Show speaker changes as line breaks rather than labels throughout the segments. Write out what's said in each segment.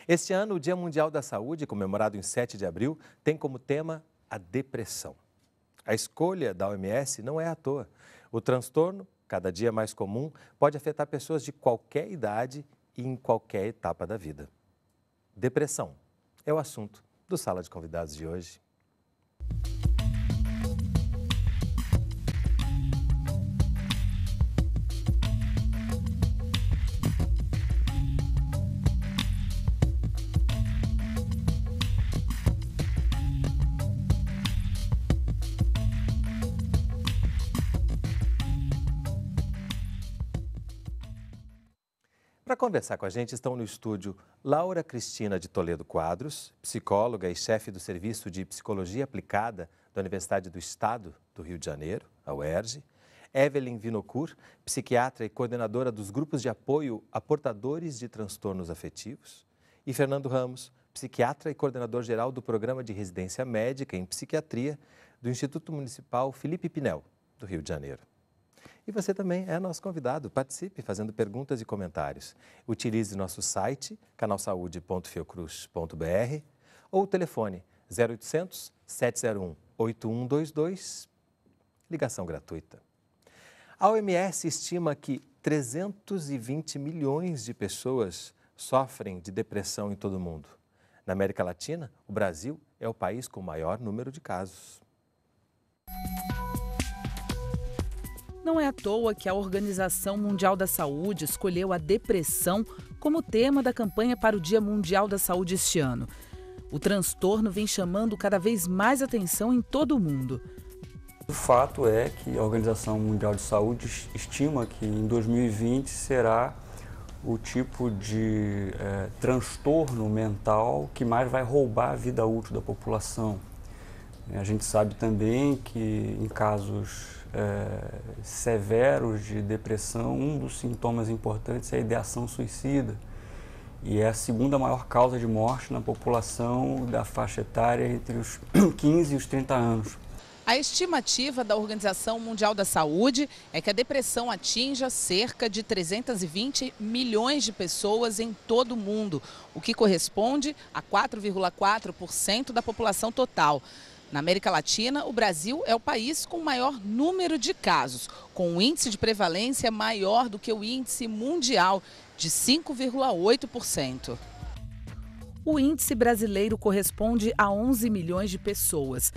Este ano, o Dia Mundial da Saúde, comemorado em 7 de abril, tem como tema a depressão. A escolha da OMS não é à toa. O transtorno, cada dia mais comum, pode afetar pessoas de qualquer idade e em qualquer etapa da vida. Depressão é o assunto do Sala de Convidados de hoje. Para conversar com a gente estão no estúdio Laura Cristina de Toledo Quadros, psicóloga e chefe do Serviço de Psicologia Aplicada da Universidade do Estado do Rio de Janeiro, a UERJ, Evelyn Vinokur, psiquiatra e coordenadora dos grupos de apoio a portadores de transtornos afetivos, e Fernando Ramos, psiquiatra e coordenador geral do Programa de Residência Médica em Psiquiatria do Instituto Municipal Felipe Pinel, do Rio de Janeiro. E você também é nosso convidado. Participe fazendo perguntas e comentários. Utilize nosso site, canalsaude.fiocruz.br ou o telefone 0800 701 8122, ligação gratuita. A OMS estima que 320 milhões de pessoas sofrem de depressão em todo o mundo. Na América Latina, o Brasil é o país com o maior número de casos.
Não é à toa que a Organização Mundial da Saúde escolheu a depressão como tema da campanha para o Dia Mundial da Saúde este ano. O transtorno vem chamando cada vez mais atenção em todo o mundo.
O fato é que a Organização Mundial de Saúde estima que em 2020 será o tipo de transtorno mental que mais vai roubar a vida útil da população. A gente sabe também que em casos severos de depressão, um dos sintomas importantes é a ideação suicida. E é a segunda maior causa de morte na população da faixa etária entre os 15 e os 30 anos.
A estimativa da Organização Mundial da Saúde é que a depressão atinja cerca de 320 milhões de pessoas em todo o mundo, o que corresponde a 4,4% da população total. Na América Latina, o Brasil é o país com o maior número de casos, com um índice de prevalência maior do que o índice mundial, de 5,8%. O índice brasileiro corresponde a 11 milhões de pessoas.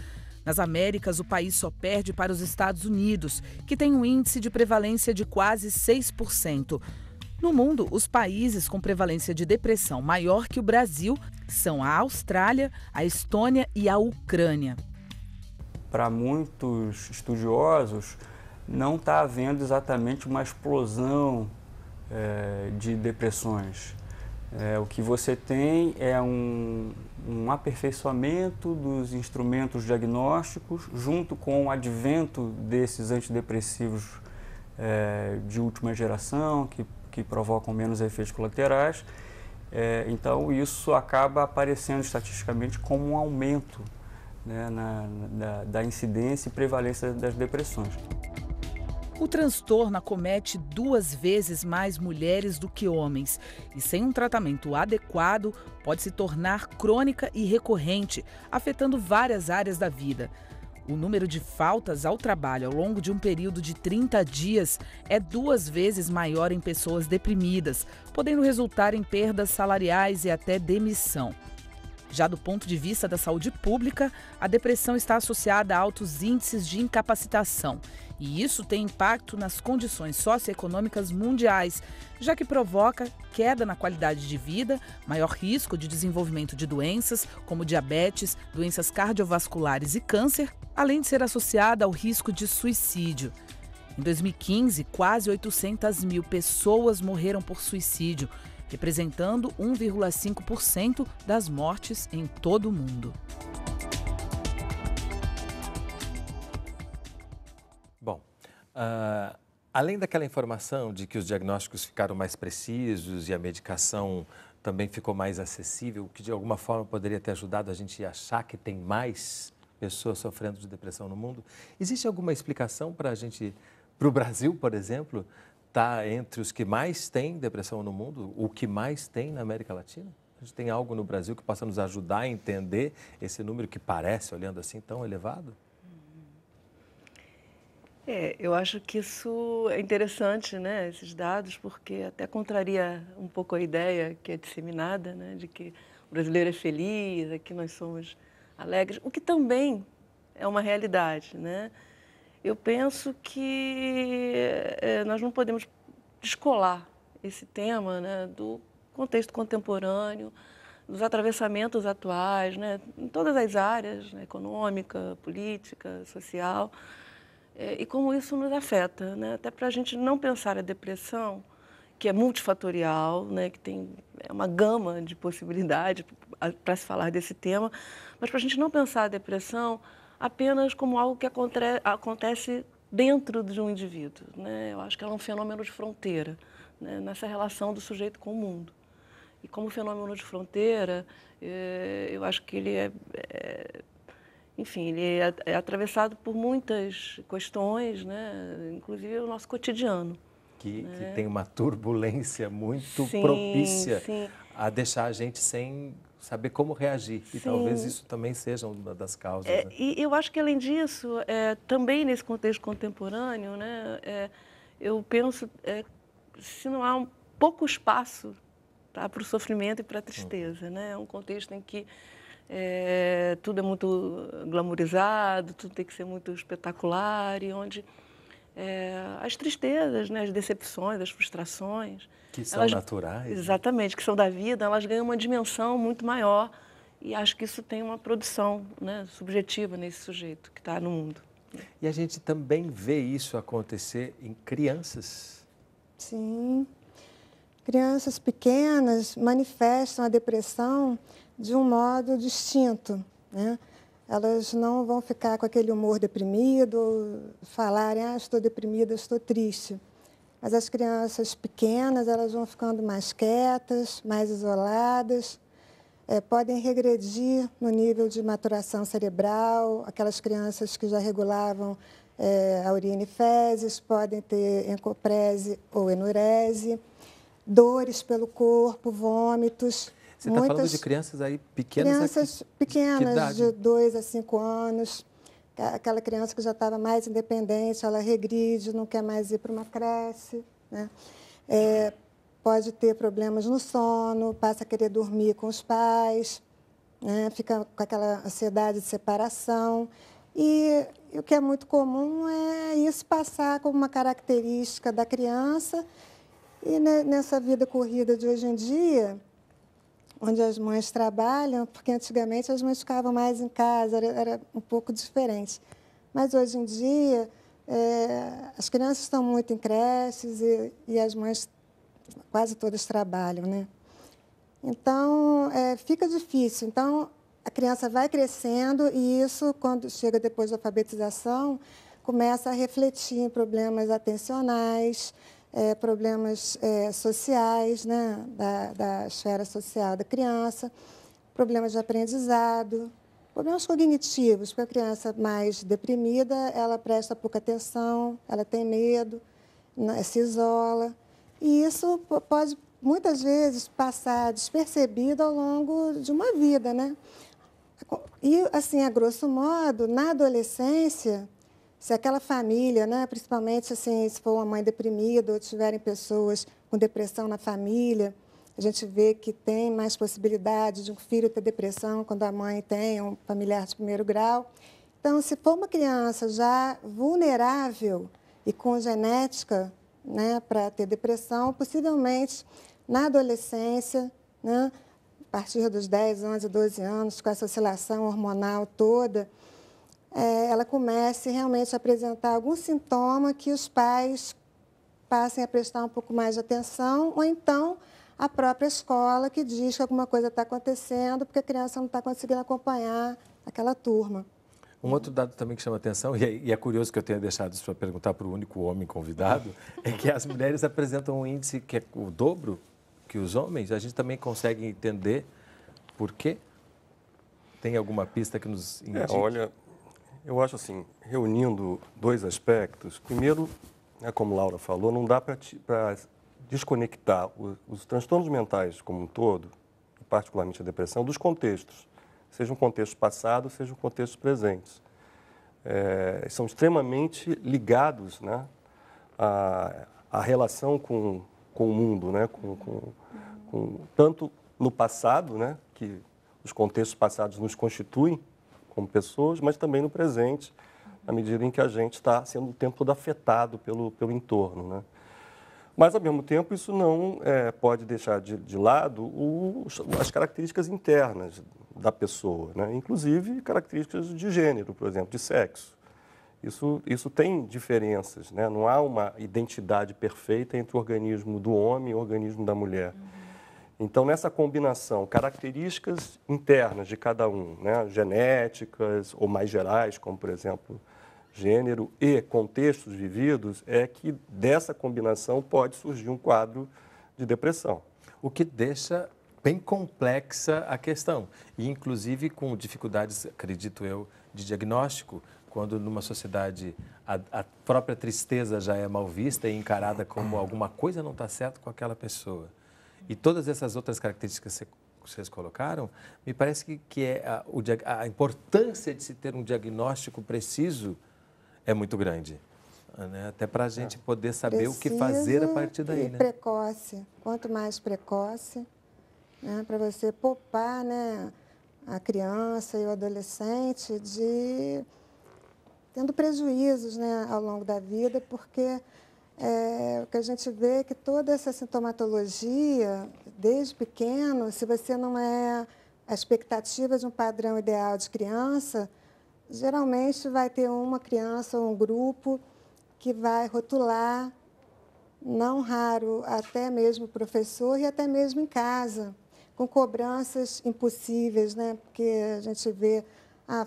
Nas Américas, o país só perde para os Estados Unidos, que tem um índice de prevalência de quase 6%. No mundo, os países com prevalência de depressão maior que o Brasil são a Austrália, a Estônia e a Ucrânia.
Para muitos estudiosos, não está havendo exatamente uma explosão de depressões. O que você tem é um aperfeiçoamento dos instrumentos diagnósticos, junto com o advento desses antidepressivos de última geração, que provocam menos efeitos colaterais. Então, isso acaba aparecendo estatisticamente como um aumento, né, da incidência e prevalência das depressões.
O transtorno acomete 2 vezes mais mulheres do que homens e, sem um tratamento adequado, pode se tornar crônica e recorrente, afetando várias áreas da vida. O número de faltas ao trabalho ao longo de um período de 30 dias é 2 vezes maior em pessoas deprimidas, podendo resultar em perdas salariais e até demissão. Já do ponto de vista da saúde pública, a depressão está associada a altos índices de incapacitação. E isso tem impacto nas condições socioeconômicas mundiais, já que provoca queda na qualidade de vida, maior risco de desenvolvimento de doenças como diabetes, doenças cardiovasculares e câncer, além de ser associada ao risco de suicídio. Em 2015, quase 800 mil pessoas morreram por suicídio, representando 1,5% das mortes em todo o mundo.
Bom, além daquela informação de que os diagnósticos ficaram mais precisos e a medicação também ficou mais acessível, o que de alguma forma poderia ter ajudado a gente a achar que tem mais pessoas sofrendo de depressão no mundo, existe alguma explicação para o Brasil, por exemplo, está entre os que mais têm depressão no mundo, o que mais tem na América Latina? A gente tem algo no Brasil que possa nos ajudar a entender esse número que parece, olhando assim, tão elevado?
Eu acho que isso é interessante, né, esses dados, porque até contraria um pouco a ideia que é disseminada, né, de que o brasileiro é feliz, aqui nós somos alegres, o que também é uma realidade, né? Eu penso que nós não podemos descolar esse tema, né, do contexto contemporâneo, dos atravessamentos atuais, né, em todas as áreas, né, econômica, política, social. E como isso nos afeta, né? Até para a gente não pensar a depressão, que é multifatorial, né? Que tem uma gama de possibilidades para se falar desse tema, mas para a gente não pensar a depressão apenas como algo que acontece dentro de um indivíduo, né? Eu acho que ela é um fenômeno de fronteira, né? Nessa relação do sujeito com o mundo. E como fenômeno de fronteira, eu acho que ele enfim, ele é atravessado por muitas questões, né? Inclusive o nosso cotidiano.
Que tem uma turbulência muito
Sim,
propícia
sim.
a deixar a gente sem saber como reagir. E
Sim.
talvez isso também seja uma das causas. Né?
E eu acho que, além disso, também nesse contexto contemporâneo, né, eu penso se não há pouco espaço, tá, para o sofrimento e para a tristeza. Né? É um contexto em que tudo é muito glamourizado, tudo tem que ser muito espetacular, e onde as tristezas, né, as decepções, as frustrações...
Que são naturais.
Exatamente, né? Que são da vida, elas ganham uma dimensão muito maior, e acho que isso tem uma produção, né, subjetiva nesse sujeito que está no mundo.
E a gente também vê isso acontecer em crianças.
Sim. Crianças pequenas manifestam a depressão de um modo distinto, né? Elas não vão ficar com aquele humor deprimido, falarem, estou deprimida, estou triste. Mas as crianças pequenas, elas vão ficando mais quietas, mais isoladas, podem regredir no nível de maturação cerebral. Aquelas crianças que já regulavam a urina e fezes podem ter encoprese ou enurese, dores pelo corpo, vômitos.
Você está falando de crianças aí pequenas?
Crianças pequenas, de 2 a 5 anos. Aquela criança que já estava mais independente, ela regride, não quer mais ir para uma creche, né? Pode ter problemas no sono, passa a querer dormir com os pais, né? Fica com aquela ansiedade de separação. E o que é muito comum é isso passar como uma característica da criança. E nessa vida corrida de hoje em dia, onde as mães trabalham, porque antigamente as mães ficavam mais em casa, era um pouco diferente. Mas hoje em dia, as crianças estão muito em creches e as mães quase todas trabalham, né? Então, fica difícil. Então, a criança vai crescendo e isso, quando chega depois da alfabetização, começa a refletir em problemas atencionais, problemas sociais, né, da esfera social da criança, problemas de aprendizado, problemas cognitivos, porque a criança mais deprimida, ela presta pouca atenção, ela tem medo, né, se isola, e isso pode, muitas vezes, passar despercebido ao longo de uma vida, né? E, assim, a grosso modo, na adolescência, se aquela família, né, principalmente assim, se for uma mãe deprimida ou tiverem pessoas com depressão na família, a gente vê que tem mais possibilidade de um filho ter depressão quando a mãe tem um familiar de primeiro grau. Então, se for uma criança já vulnerável e com genética, né, para ter depressão, possivelmente na adolescência, né, a partir dos 10, 11, 12 anos, com essa oscilação hormonal toda, ela comece realmente a apresentar algum sintoma que os pais passem a prestar um pouco mais de atenção, ou então a própria escola que diz que alguma coisa está acontecendo porque a criança não está conseguindo acompanhar aquela turma.
Um outro dado também que chama atenção, e é curioso que eu tenha deixado isso para perguntar para o único homem convidado, é que as mulheres apresentam um índice que é o dobro que os homens. A gente também consegue entender por quê? Tem alguma pista que nos indique?
Olha, eu acho assim, reunindo dois aspectos. Primeiro, como Laura falou, não dá para desconectar os transtornos mentais como um todo, particularmente a depressão, dos contextos, sejam contextos passados, sejam contextos presentes. São extremamente ligados, né, à relação com o mundo, né, tanto no passado, né, que os contextos passados nos constituem como pessoas, mas também no presente, à medida em que a gente está sendo o tempo todo afetado pelo entorno, né? Mas, ao mesmo tempo, isso não pode deixar de lado as características internas da pessoa, né? Inclusive características de gênero, por exemplo, de sexo. Isso tem diferenças, né? Não há uma identidade perfeita entre o organismo do homem e o organismo da mulher. Então, nessa combinação, características internas de cada um, né? Genéticas ou mais gerais, como, por exemplo, gênero e contextos vividos, é que dessa combinação pode surgir um quadro de depressão.
O que deixa bem complexa a questão, e inclusive com dificuldades, acredito eu, de diagnóstico, quando numa sociedade a própria tristeza já é mal vista e encarada como alguma coisa não está certo com aquela pessoa. E todas essas outras características que vocês colocaram, me parece que a importância de se ter um diagnóstico preciso é muito grande, né? Até para a gente poder saber o que fazer a partir daí, né?
Precoce, quanto mais precoce, né, para você poupar, né, a criança e o adolescente tendo prejuízos, né, ao longo da vida, porque o que a gente vê é que toda essa sintomatologia, desde pequeno, se você não é a expectativa de um padrão ideal de criança, geralmente vai ter uma criança ou um grupo que vai rotular, não raro, até mesmo o professor e até mesmo em casa, com cobranças impossíveis, né? Porque a gente vê,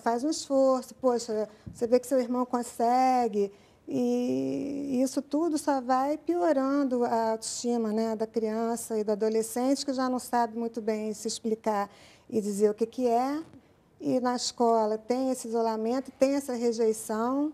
faz um esforço, poxa, você vê que seu irmão consegue, e isso tudo só vai piorando a autoestima, né, da criança e do adolescente, que já não sabe muito bem se explicar e dizer o que é. E na escola tem esse isolamento, tem essa rejeição,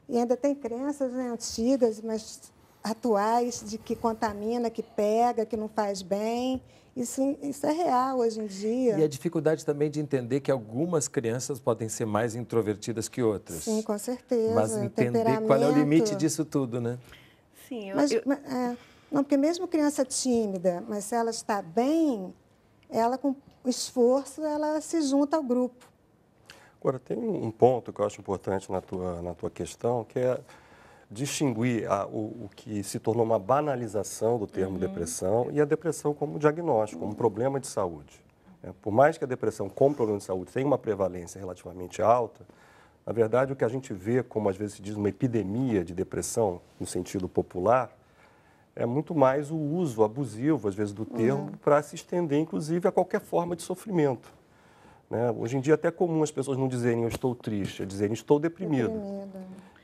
e ainda tem crenças, né, antigas, mas atuais, de que contamina, que pega, que não faz bem. Isso é real hoje em dia.
E a dificuldade também de entender que algumas crianças podem ser mais introvertidas que outras.
Sim, com certeza.
Mas entender qual é o limite disso tudo, né?
Sim, não, porque mesmo criança tímida, mas se ela está bem, ela com esforço, ela se junta ao grupo.
Agora, tem um ponto que eu acho importante na tua questão, que é distinguir o que se tornou uma banalização do termo depressão e a depressão como diagnóstico, como problema de saúde. Por mais que a depressão como problema de saúde tenha uma prevalência relativamente alta, na verdade, o que a gente vê como, às vezes, se diz uma epidemia de depressão, no sentido popular, é muito mais o uso abusivo, às vezes, do termo para se estender, inclusive, a qualquer forma de sofrimento. Né? Hoje em dia, é até comum as pessoas não dizerem eu estou triste, é dizerem estou deprimido.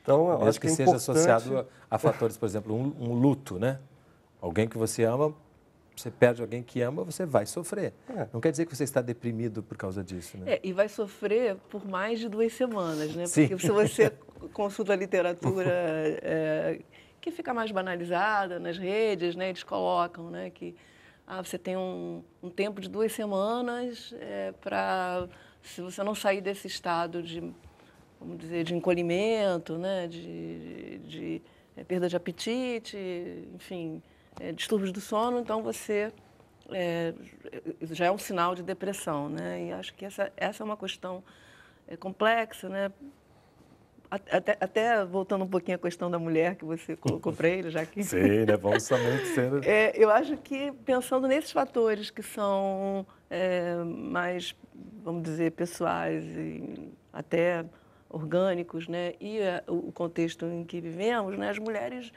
Então, eu acho que
seja associado a fatores, por exemplo, um luto, né? Alguém que você ama, você perde alguém que ama, você vai sofrer. Não quer dizer que você está deprimido por causa disso, né?
E vai sofrer por mais de 2 semanas, né?
Sim.
Porque se você consulta a literatura que fica mais banalizada nas redes, né? Eles colocam, né, que você tem um tempo de 2 semanas para, se você não sair desse estado de, vamos dizer, de encolhimento, né, de perda de apetite, enfim, distúrbios do sono, então você já é um sinal de depressão, né? E acho que essa é uma questão complexa, né? Até voltando um pouquinho à questão da mulher que você colocou para ele, já que...
Sim, né? Vamos somente sendo...
eu acho que, pensando nesses fatores que são mais, vamos dizer, pessoais e até orgânicos, né? E o contexto em que vivemos, né? As mulheres,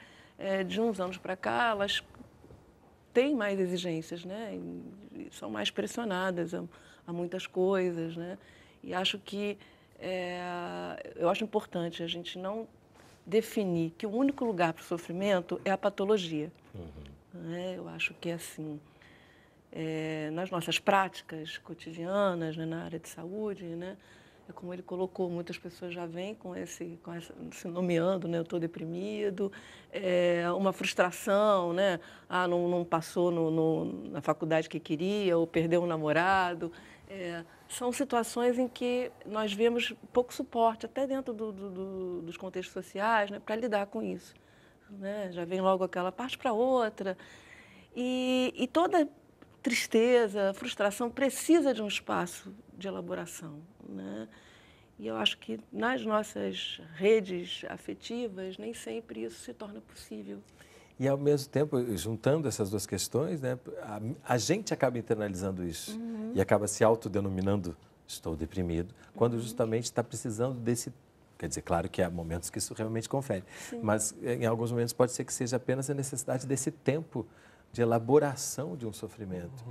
de uns anos para cá, elas têm mais exigências, né? E são mais pressionadas a muitas coisas, né? E acho que eu acho importante a gente não definir que o único lugar para o sofrimento é a patologia. Né? Eu acho que, assim, nas nossas práticas cotidianas, né, na área de saúde, né, como ele colocou, muitas pessoas já vêm se nomeando, né? Eu estou deprimido, uma frustração, né? Não passou na faculdade que queria, ou perdeu um namorado. São situações em que nós vemos pouco suporte, até dentro dos contextos sociais, né? Para lidar com isso. Né? Já vem logo aquela parte para outra. E toda tristeza, frustração precisa de um espaço de elaboração, né? E eu acho que nas nossas redes afetivas nem sempre isso se torna possível.
E ao mesmo tempo, juntando essas duas questões, né, a gente acaba internalizando isso e acaba se autodenominando estou deprimido, quando justamente está precisando desse. Quer dizer, claro que há momentos que isso realmente confere, mas em alguns momentos pode ser que seja apenas a necessidade desse tempo de elaboração de um sofrimento.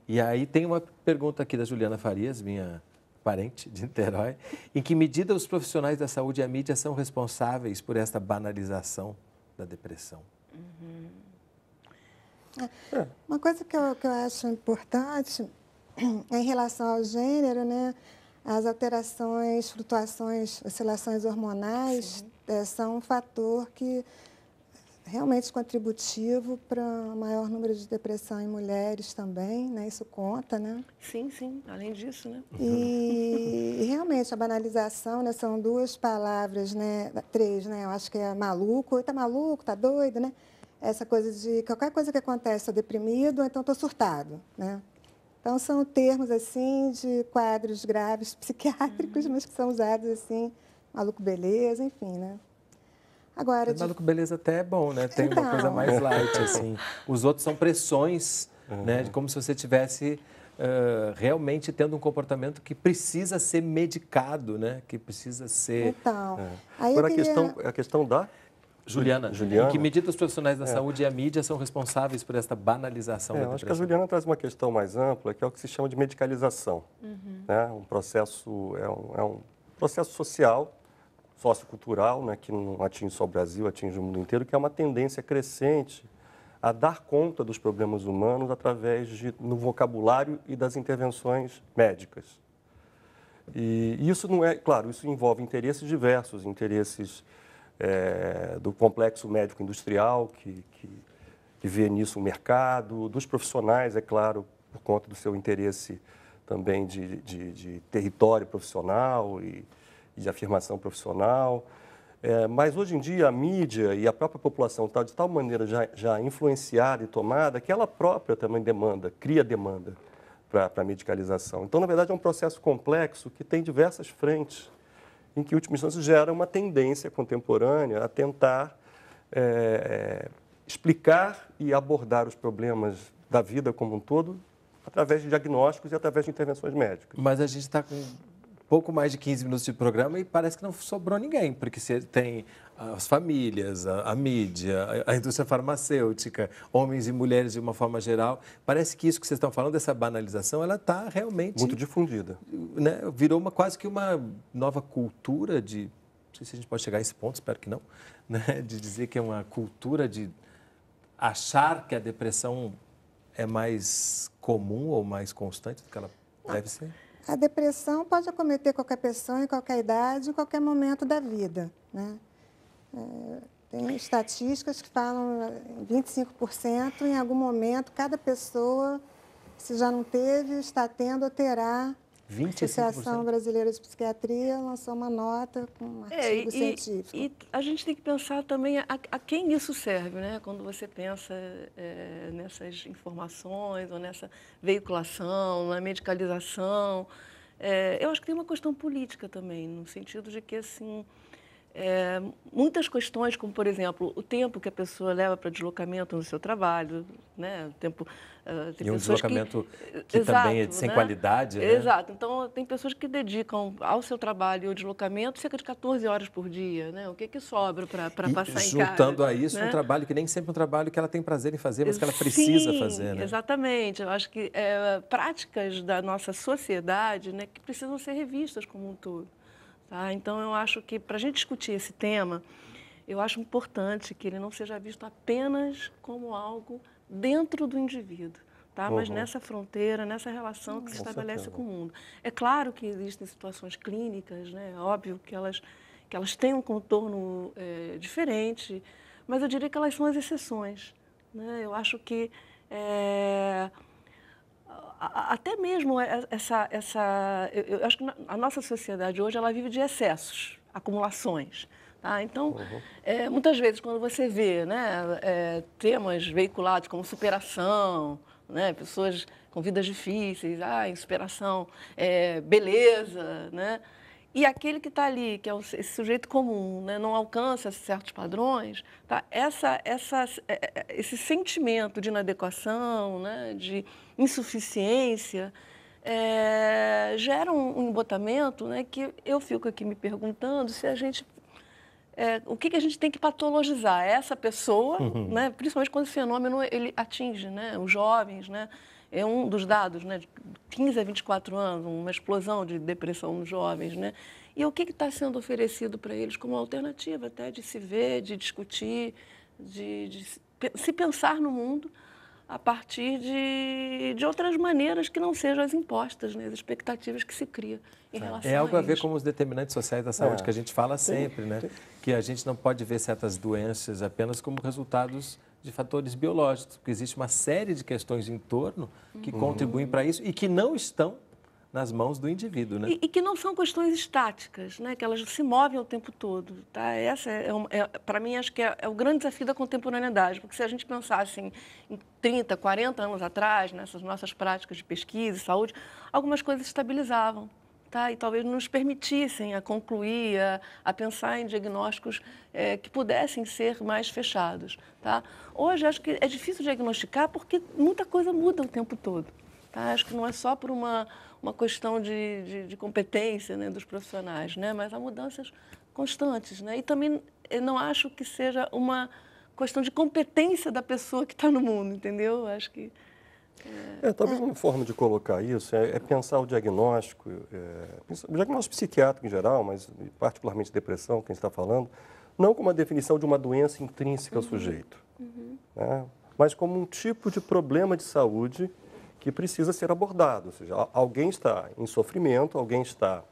E aí tem uma pergunta aqui da Juliana Farias, minha parente de Niterói. Em que medida os profissionais da saúde e a mídia são responsáveis por esta banalização da depressão?
Uma coisa que eu acho importante é em relação ao gênero, né? As alterações, flutuações, oscilações hormonais são um fator que realmente contributivo para o maior número de depressão em mulheres também, né? Isso conta, né?
Sim, além disso, né?
E realmente a banalização, né? São duas palavras, né? 3, né? Eu acho que é maluco, tá maluco, tá doido, né? Essa coisa de qualquer coisa que acontece, estou deprimido, ou então estou surtado, né? Então, são termos, assim, de quadros graves psiquiátricos, mas que são usados, assim, maluco beleza, enfim, né? Agora,
maluco beleza até é bom, né? Tem uma coisa mais light, assim. Os outros são pressões, né? Como se você estivesse realmente tendo um comportamento que precisa ser medicado, né? Que precisa ser...
Então,
aí agora a questão da...
Juliana, em que medida os profissionais da saúde e a mídia são responsáveis por esta banalização da depressão?
Acho que a Juliana traz uma questão mais ampla, que é o que se chama de medicalização. Né? Um processo social, sociocultural, né, que não atinge só o Brasil, atinge o mundo inteiro, que é uma tendência crescente a dar conta dos problemas humanos através no vocabulário e das intervenções médicas. E isso não é, claro, isso envolve interesses diversos, interesses do complexo médico-industrial, que vê nisso o mercado, dos profissionais, é claro, por conta do seu interesse também de território profissional e de afirmação profissional. Mas, hoje em dia, a mídia e a própria população está de tal maneira já influenciada e tomada que ela própria também cria demanda para a medicalização. Então, na verdade, é um processo complexo que tem diversas frentes, em que, em última instância, gera uma tendência contemporânea a tentar explicar e abordar os problemas da vida como um todo através de diagnósticos e através de intervenções médicas.
Mas a gente está com pouco mais de 15 minutos de programa e parece que não sobrou ninguém, porque você tem as famílias, a mídia, a indústria farmacêutica, homens e mulheres de uma forma geral. Parece que isso que vocês estão falando, dessa banalização, ela está realmente...
muito difundida.
Né, virou quase que uma nova cultura de... Não sei se a gente pode chegar a esse ponto, espero que não, né, de dizer que é uma cultura de achar que a depressão é mais comum ou mais constante do que ela deve ser.
A depressão pode acometer qualquer pessoa, em qualquer idade, em qualquer momento da vida, né? Tem estatísticas que falam 25%, em algum momento, cada pessoa, se já não teve, está tendo ou terá.
25%?
A Associação Brasileira de Psiquiatria lançou uma nota com um artigo científico.
E a gente tem que pensar também a quem isso serve, né? Quando você pensa nessas informações, ou nessa veiculação, na medicalização. Eu acho que tem uma questão política também, no sentido de que, assim, muitas questões, como, por exemplo, o tempo que a pessoa leva para deslocamento no seu trabalho, né? O tempo, tem
e um deslocamento que
exato,
também é sem qualidade, né?
Exato. Então, tem pessoas que dedicam ao seu trabalho e ao deslocamento cerca de 14 horas por dia, né? O que sobra para passar em casa?
Juntando a isso,
né?
Um trabalho que nem sempre é um trabalho que ela tem prazer em fazer, mas que ela precisa fazer, né?
Exatamente. Eu acho que práticas da nossa sociedade, né, que precisam ser revistas como um todo. Tá? Então, eu acho que, para a gente discutir esse tema, eu acho importante que ele não seja visto apenas como algo dentro do indivíduo, tá? Mas nessa fronteira, nessa relação que se estabelece com o mundo. É claro que existem situações clínicas, né? É óbvio que elas têm um contorno diferente, mas eu diria que elas são as exceções, né? Eu acho que até mesmo eu acho que a nossa sociedade hoje ela vive de excessos, acumulações. Tá? Então, muitas vezes, quando você vê, né, temas veiculados como superação, né, pessoas com vidas difíceis, superação, beleza, né, e aquele que está ali, que é esse sujeito comum, né, não alcança certos padrões, tá? Esse sentimento de inadequação, né, de insuficiência, gera um embotamento, né, que eu fico aqui me perguntando se a gente... o que a gente tem que patologizar? Essa pessoa, né, principalmente quando esse fenômeno ele atinge, né, os jovens, né, é um dos dados, né, de 15 a 24 anos, uma explosão de depressão nos jovens, né? E o que está sendo oferecido para eles como alternativa até de se ver, de discutir, de se pensar no mundo a partir de outras maneiras que não sejam as impostas, né, as expectativas que se cria em relação a
algo a ver
isso.
com os determinantes sociais da saúde que a gente fala sempre, né? Que a gente não pode ver certas doenças apenas como resultados de fatores biológicos, porque existe uma série de questões em torno que contribuem para isso e que não estão nas mãos do indivíduo, né?
E que não são questões estáticas, né? Que elas se movem o tempo todo, tá? Essa para mim, acho que é o grande desafio da contemporaneidade, porque se a gente pensasse em 30, 40 anos atrás, nessas nossas práticas de pesquisa e saúde, algumas coisas se estabilizavam. Tá? E talvez nos permitissem a concluir, a pensar em diagnósticos que pudessem ser mais fechados. Tá? Hoje, acho que é difícil diagnosticar porque muita coisa muda o tempo todo. Tá? Acho que não é só por uma questão de competência, né, dos profissionais, né? Mas há mudanças constantes. Né? E também eu não acho que seja uma questão de competência da pessoa que está no mundo, entendeu? Acho que...
Talvez uma forma de colocar isso é pensar o diagnóstico psiquiátrico em geral, mas particularmente depressão, quem está falando, não como uma definição de uma doença intrínseca ao sujeito, né? Mas como um tipo de problema de saúde que precisa ser abordado. Ou seja, alguém está em sofrimento, alguém está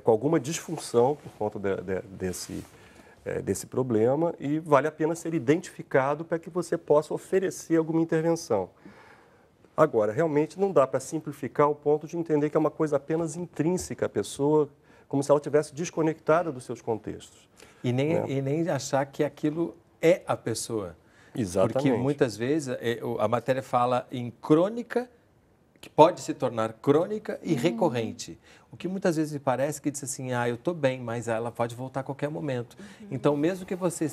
com alguma disfunção por conta desse problema e vale a pena ser identificado para que você possa oferecer alguma intervenção. Agora, realmente não dá para simplificar o ponto de entender que é uma coisa apenas intrínseca à pessoa, como se ela estivesse desconectada dos seus contextos.
E nem achar que aquilo é a pessoa.
Exatamente.
Porque muitas vezes a matéria fala em crônica, que pode se tornar crônica e recorrente. O que muitas vezes me parece que diz assim, eu estou bem, mas ela pode voltar a qualquer momento. Então, mesmo que você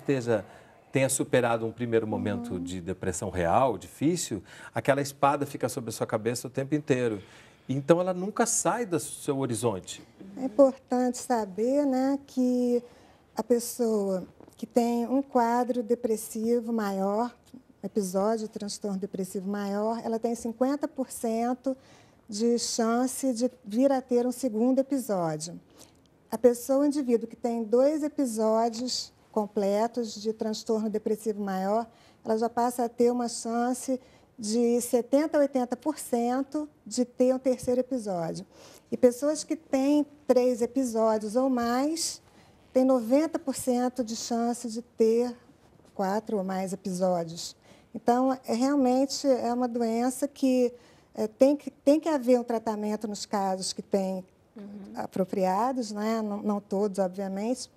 tenha superado um primeiro momento de depressão real, difícil, aquela espada fica sobre a sua cabeça o tempo inteiro. Então, ela nunca sai do seu horizonte.
É importante saber, né, que a pessoa que tem um quadro depressivo maior, episódio de transtorno depressivo maior, ela tem 50% de chance de vir a ter um segundo episódio. O indivíduo que tem 2 episódios completos de transtorno depressivo maior, ela já passa a ter uma chance de 70% a 80% de ter um terceiro episódio. E pessoas que têm 3 episódios ou mais, têm 90% de chance de ter 4 ou mais episódios. Então, realmente é uma doença que tem que haver um tratamento nos casos que tem apropriados, né? Não todos, obviamente,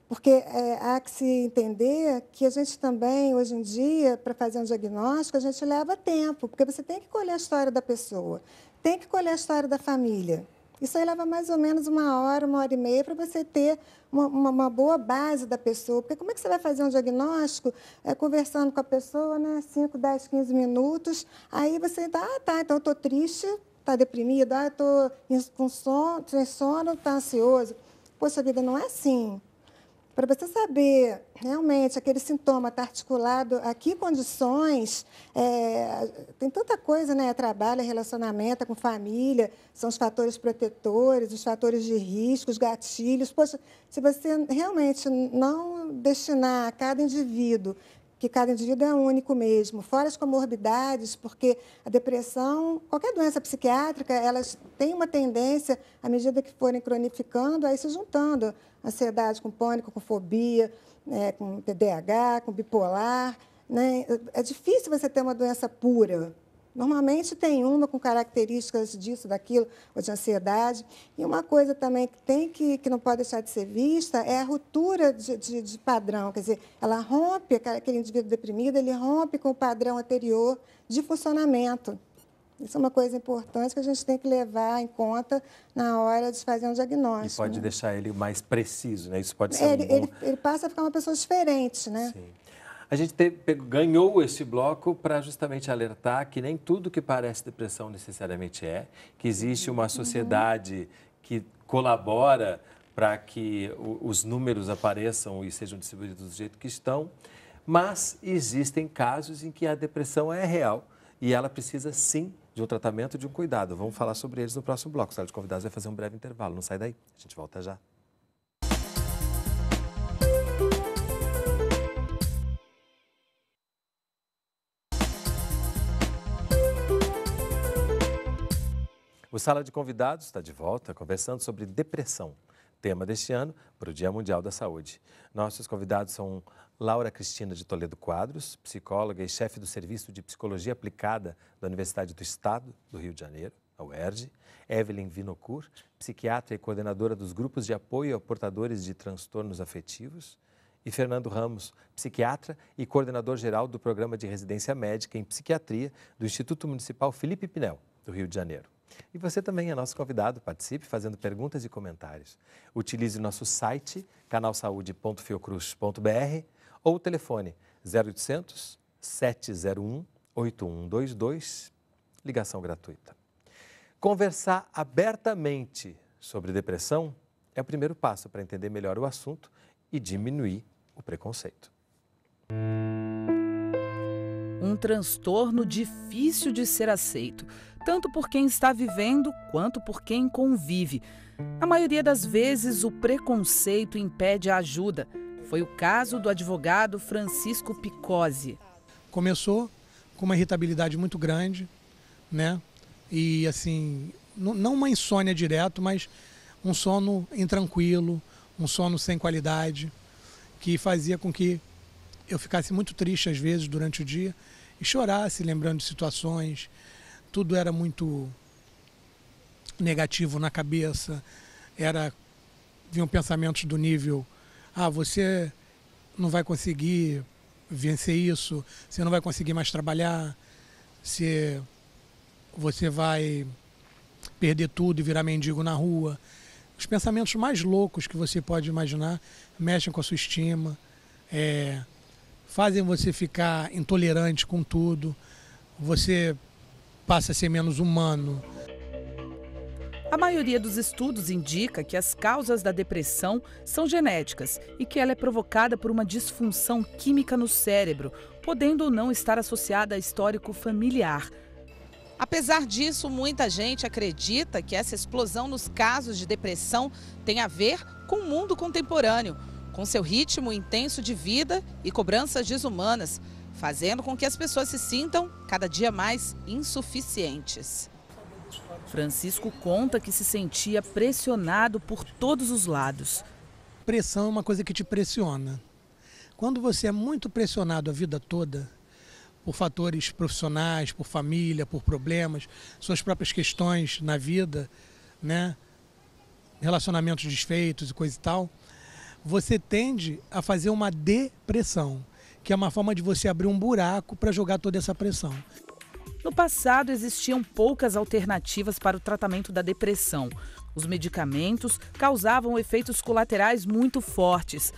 porque há que se entender que a gente também, hoje em dia, para fazer um diagnóstico, a gente leva tempo, porque você tem que colher a história da pessoa, tem que colher a história da família. Isso aí leva mais ou menos 1 hora, 1h30 para você ter uma boa base da pessoa. Porque como é que você vai fazer um diagnóstico conversando com a pessoa, né, 5, 10, 15 minutos, aí você então eu estou triste, está deprimido, estou com sono, sem sono, está ansioso. Poxa vida, não é assim. Para você saber realmente aquele sintoma está articulado a que condições, tem tanta coisa, né? Trabalho, relacionamento com família, são os fatores protetores, os fatores de risco, os gatilhos. Poxa, se você realmente não destinar a cada indivíduo que cada indivíduo é único mesmo, fora as comorbidades, porque a depressão, qualquer doença psiquiátrica, elas têm uma tendência, à medida que forem cronificando, aí se juntando, ansiedade com pânico, com fobia, com TDAH, com bipolar, né? É difícil você ter uma doença pura. Normalmente tem uma com características disso, daquilo, ou de ansiedade. E uma coisa também que não pode deixar de ser vista é a ruptura de padrão. Quer dizer, ela rompe, aquele indivíduo deprimido, ele rompe com o padrão anterior de funcionamento. Isso é uma coisa importante que a gente tem que levar em conta na hora de fazer um diagnóstico.
E pode, né, deixar ele mais preciso, né? Isso pode ser
ele passa a ficar uma pessoa diferente, né?
Sim. A gente ganhou esse bloco para justamente alertar que nem tudo que parece depressão necessariamente é, que existe uma sociedade que colabora para que os números apareçam e sejam distribuídos do jeito que estão, mas existem casos em que a depressão é real e ela precisa, sim, de um tratamento, de um cuidado. Vamos falar sobre eles no próximo bloco. O Sala de Convidados vai fazer um breve intervalo. Não sai daí, a gente volta já. O Sala de Convidados está de volta, conversando sobre depressão, tema deste ano para o Dia Mundial da Saúde. Nossos convidados são Laura Cristina de Toledo Quadros, psicóloga e chefe do Serviço de Psicologia Aplicada da Universidade do Estado do Rio de Janeiro, a UERJ, Evelyn Vinokur, psiquiatra e coordenadora dos grupos de apoio a portadores de transtornos afetivos, e Fernando Ramos, psiquiatra e coordenador geral do Programa de Residência Médica em Psiquiatria do Instituto Municipal Felipe Pinel, do Rio de Janeiro. E você também é nosso convidado, participe fazendo perguntas e comentários. Utilize nosso site, canalsaude.fiocruz.br ou o telefone 0800 701 8122, ligação gratuita. Conversar abertamente sobre depressão é o primeiro passo para entender melhor o assunto e diminuir o preconceito.
Um transtorno difícil de ser aceito, tanto por quem está vivendo quanto por quem convive. Na maioria das vezes, o preconceito impede a ajuda. Foi o caso do advogado Francisco Picozzi.
Começou com uma irritabilidade muito grande, né? E assim, não uma insônia direto, mas um sono intranquilo, um sono sem qualidade, que fazia com que eu ficasse muito triste às vezes durante o dia e chorasse lembrando de situações. Tudo era muito negativo na cabeça, vinham pensamentos do nível, você não vai conseguir vencer isso, você não vai conseguir mais trabalhar, você vai perder tudo e virar mendigo na rua. Os pensamentos mais loucos que você pode imaginar mexem com a sua estima, fazem você ficar intolerante com tudo, você passa a ser menos humano.
A maioria dos estudos indica que as causas da depressão são genéticas e que ela é provocada por uma disfunção química no cérebro, podendo ou não estar associada a histórico familiar. Apesar disso, muita gente acredita que essa explosão nos casos de depressão tem a ver com o mundo contemporâneo, com seu ritmo intenso de vida e cobranças desumanas, fazendo com que as pessoas se sintam cada dia mais insuficientes. Francisco conta que se sentia pressionado por todos os lados.
Pressão é uma coisa que te pressiona. Quando você é muito pressionado a vida toda, por fatores profissionais, por família, por problemas, suas próprias questões na vida, né? Relacionamentos desfeitos e coisa e tal, você tende a fazer uma depressão, que é uma forma de você abrir um buraco para jogar toda essa pressão.
No passado, existiam poucas alternativas para o tratamento da depressão. Os medicamentos causavam efeitos colaterais muito fortes.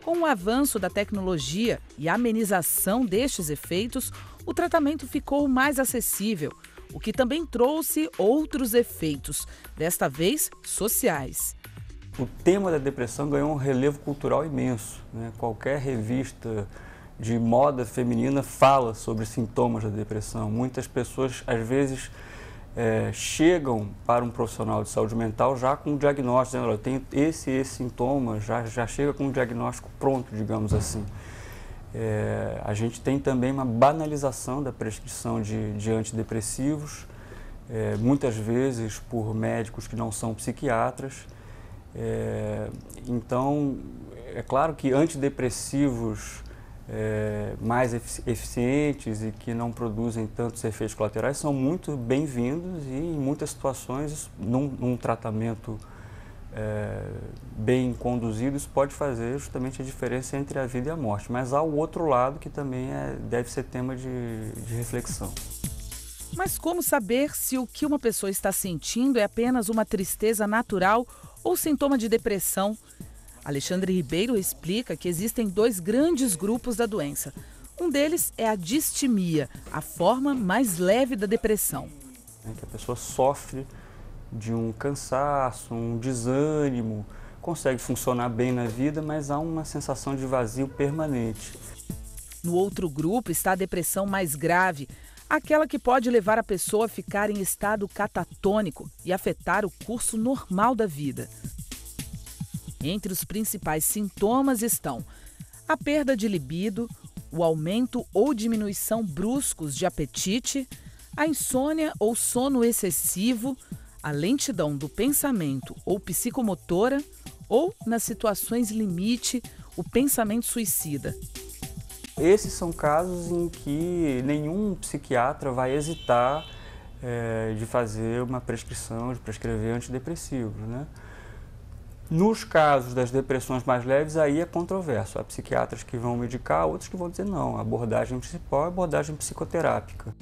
Com o avanço da tecnologia e a amenização destes efeitos, o tratamento ficou mais acessível, o que também trouxe outros efeitos, desta vez sociais.
O tema da depressão ganhou um relevo cultural imenso, né? Qualquer revista de moda feminina fala sobre sintomas da depressão. Muitas pessoas, às vezes, chegam para um profissional de saúde mental já com um diagnóstico, dizendo, eu tenho esse sintoma, já chega com um diagnóstico pronto, digamos assim. A gente tem também uma banalização da prescrição de antidepressivos, muitas vezes por médicos que não são psiquiatras. Então, é claro que antidepressivos mais eficientes e que não produzem tantos efeitos colaterais são muito bem-vindos e, em muitas situações, num tratamento bem conduzido, isso pode fazer justamente a diferença entre a vida e a morte. Mas há o outro lado que também deve ser tema de reflexão.
Mas como saber se o que uma pessoa está sentindo é apenas uma tristeza natural ou sintoma de depressão? Alexandre Ribeiro explica que existem 2 grandes grupos da doença. Um deles é a distimia, a forma mais leve da depressão.
Que a pessoa sofre de um cansaço, um desânimo, consegue funcionar bem na vida, mas há uma sensação de vazio permanente.
No outro grupo está a depressão mais grave, aquela que pode levar a pessoa a ficar em estado catatônico e afetar o curso normal da vida. Entre os principais sintomas estão a perda de libido, o aumento ou diminuição bruscos de apetite, a insônia ou sono excessivo, a lentidão do pensamento ou psicomotora, ou, nas situações limite, o pensamento suicida.
Esses são casos em que nenhum psiquiatra vai hesitar de fazer uma prescrição, de prescrever antidepressivos, né? Nos casos das depressões mais leves, aí é controverso. Há psiquiatras que vão medicar, outros que vão dizer não. A abordagem principal é a abordagem psicoterápica.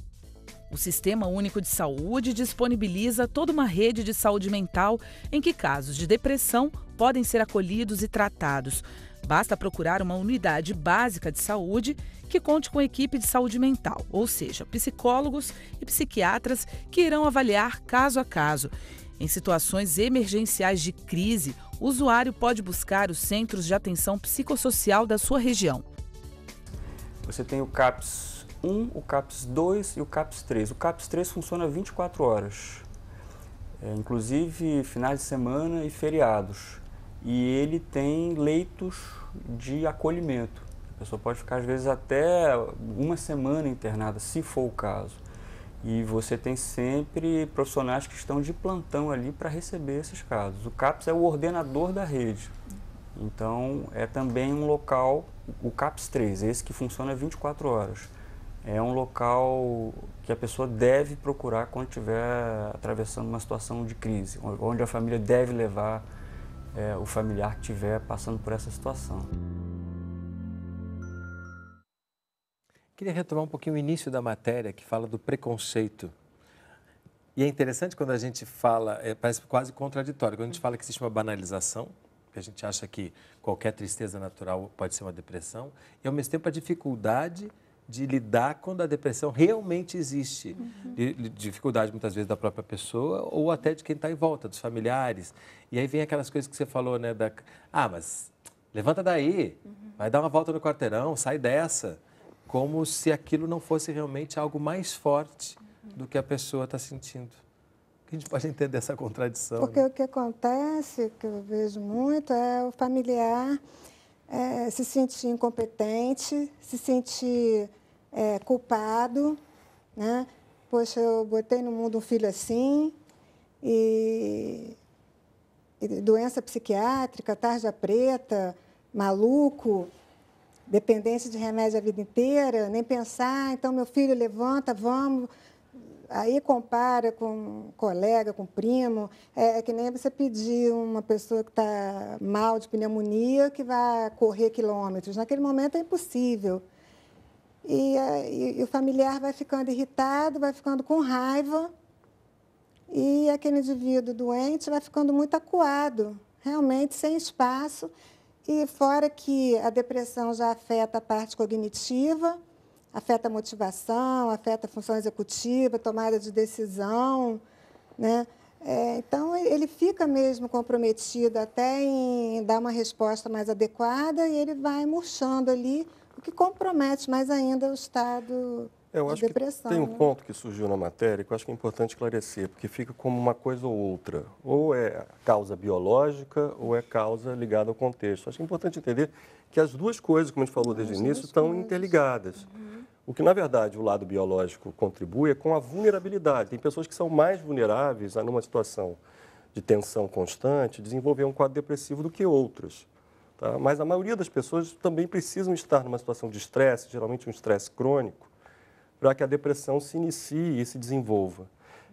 O Sistema Único de Saúde disponibiliza toda uma rede de saúde mental em que casos de depressão podem ser acolhidos e tratados. Basta procurar uma unidade básica de saúde que conte com equipe de saúde mental, ou seja, psicólogos e psiquiatras que irão avaliar caso a caso. Em situações emergenciais de crise, o usuário pode buscar os centros de atenção psicossocial da sua região.
Você tem o CAPS 1, o CAPS 2 e o CAPS 3. O CAPS 3 funciona 24 horas, inclusive finais de semana e feriados. E ele tem leitos de acolhimento. A pessoa pode ficar, às vezes, até uma semana internada, se for o caso. E você tem sempre profissionais que estão de plantão ali para receber esses casos. O CAPS é o ordenador da rede. Então, é também um local, o CAPS 3, esse que funciona 24 horas. É um local que a pessoa deve procurar quando estiver atravessando uma situação de crise, onde a família deve levar o familiar que estiver passando por essa situação.
Queria retomar um pouquinho o início da matéria, que fala do preconceito. E é interessante quando a gente fala, parece quase contraditório, quando a gente fala que existe uma banalização, que a gente acha que qualquer tristeza natural pode ser uma depressão, e ao mesmo tempo a dificuldade de lidar quando a depressão realmente existe. Dificuldade muitas vezes da própria pessoa ou até de quem está em volta, dos familiares. E aí vem aquelas coisas que você falou, né? Mas levanta daí, vai dar uma volta no quarteirão, sai dessa. Como se aquilo não fosse realmente algo mais forte do que a pessoa está sentindo. A gente pode entender essa contradição.
Porque, né? O que acontece, que eu vejo muito, é o familiar se sentir incompetente, se sentir culpado, né? Poxa, eu botei no mundo um filho assim, e doença psiquiátrica, tarja preta, maluco, dependência de remédio a vida inteira, nem pensar, então meu filho levanta, vamos. Aí compara com um colega, com um primo. É que nem você pedir uma pessoa que está mal de pneumonia que vai correr quilômetros. Naquele momento é impossível. E o familiar vai ficando irritado, vai ficando com raiva. E aquele indivíduo doente vai ficando muito acuado, realmente sem espaço. E fora que a depressão já afeta a parte cognitiva, afeta a motivação, afeta a função executiva, tomada de decisão, né? Então, ele fica mesmo comprometido até em dar uma resposta mais adequada e ele vai murchando ali, o que compromete mais ainda o estado
Eu acho
depressão,
que tem um
né?
ponto que surgiu na matéria que eu acho que é importante esclarecer, porque fica como uma coisa ou outra. Ou é causa biológica ou é causa ligada ao contexto. Acho que é importante entender que as duas coisas, como a gente falou desde o início, estão interligadas. O que, na verdade, o lado biológico contribui é com a vulnerabilidade. Tem pessoas que são mais vulneráveis a, numa situação de tensão constante, desenvolver um quadro depressivo do que outras. Tá? Mas a maioria das pessoas também precisam estar numa situação de estresse, geralmente um estresse crônico, para que a depressão se inicie e se desenvolva.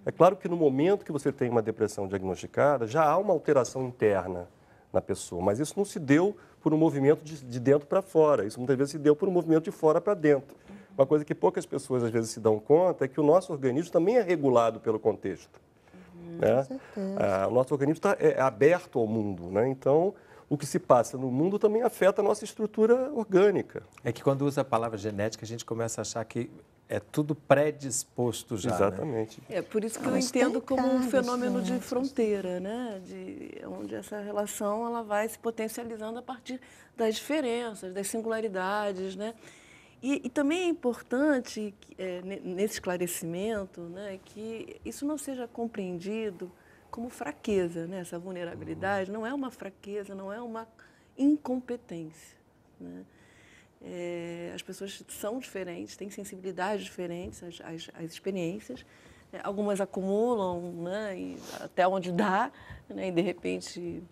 É claro que no momento que você tem uma depressão diagnosticada, já há uma alteração interna na pessoa, mas isso não se deu por um movimento de dentro para fora, isso muitas vezes se deu por um movimento de fora para dentro. Uma coisa que poucas pessoas às vezes se dão conta é que o nosso organismo também é regulado pelo contexto. Né? O nosso organismo é aberto ao mundo, né? Então o que se passa no mundo também afeta a nossa estrutura orgânica.
É que quando usa a palavra genética, a gente começa a achar que é tudo predisposto já.
Exatamente.
Né? É por isso que eu entendo como um fenômeno de fronteira, né? Onde essa relação ela vai se potencializando a partir das diferenças, das singularidades, né? E também é importante, nesse esclarecimento, né, que isso não seja compreendido como fraqueza, né? Essa vulnerabilidade não é uma fraqueza, não é uma incompetência, né? As pessoas são diferentes, têm sensibilidades diferentes às experiências. Algumas acumulam, né, e até onde dá, né, e de repente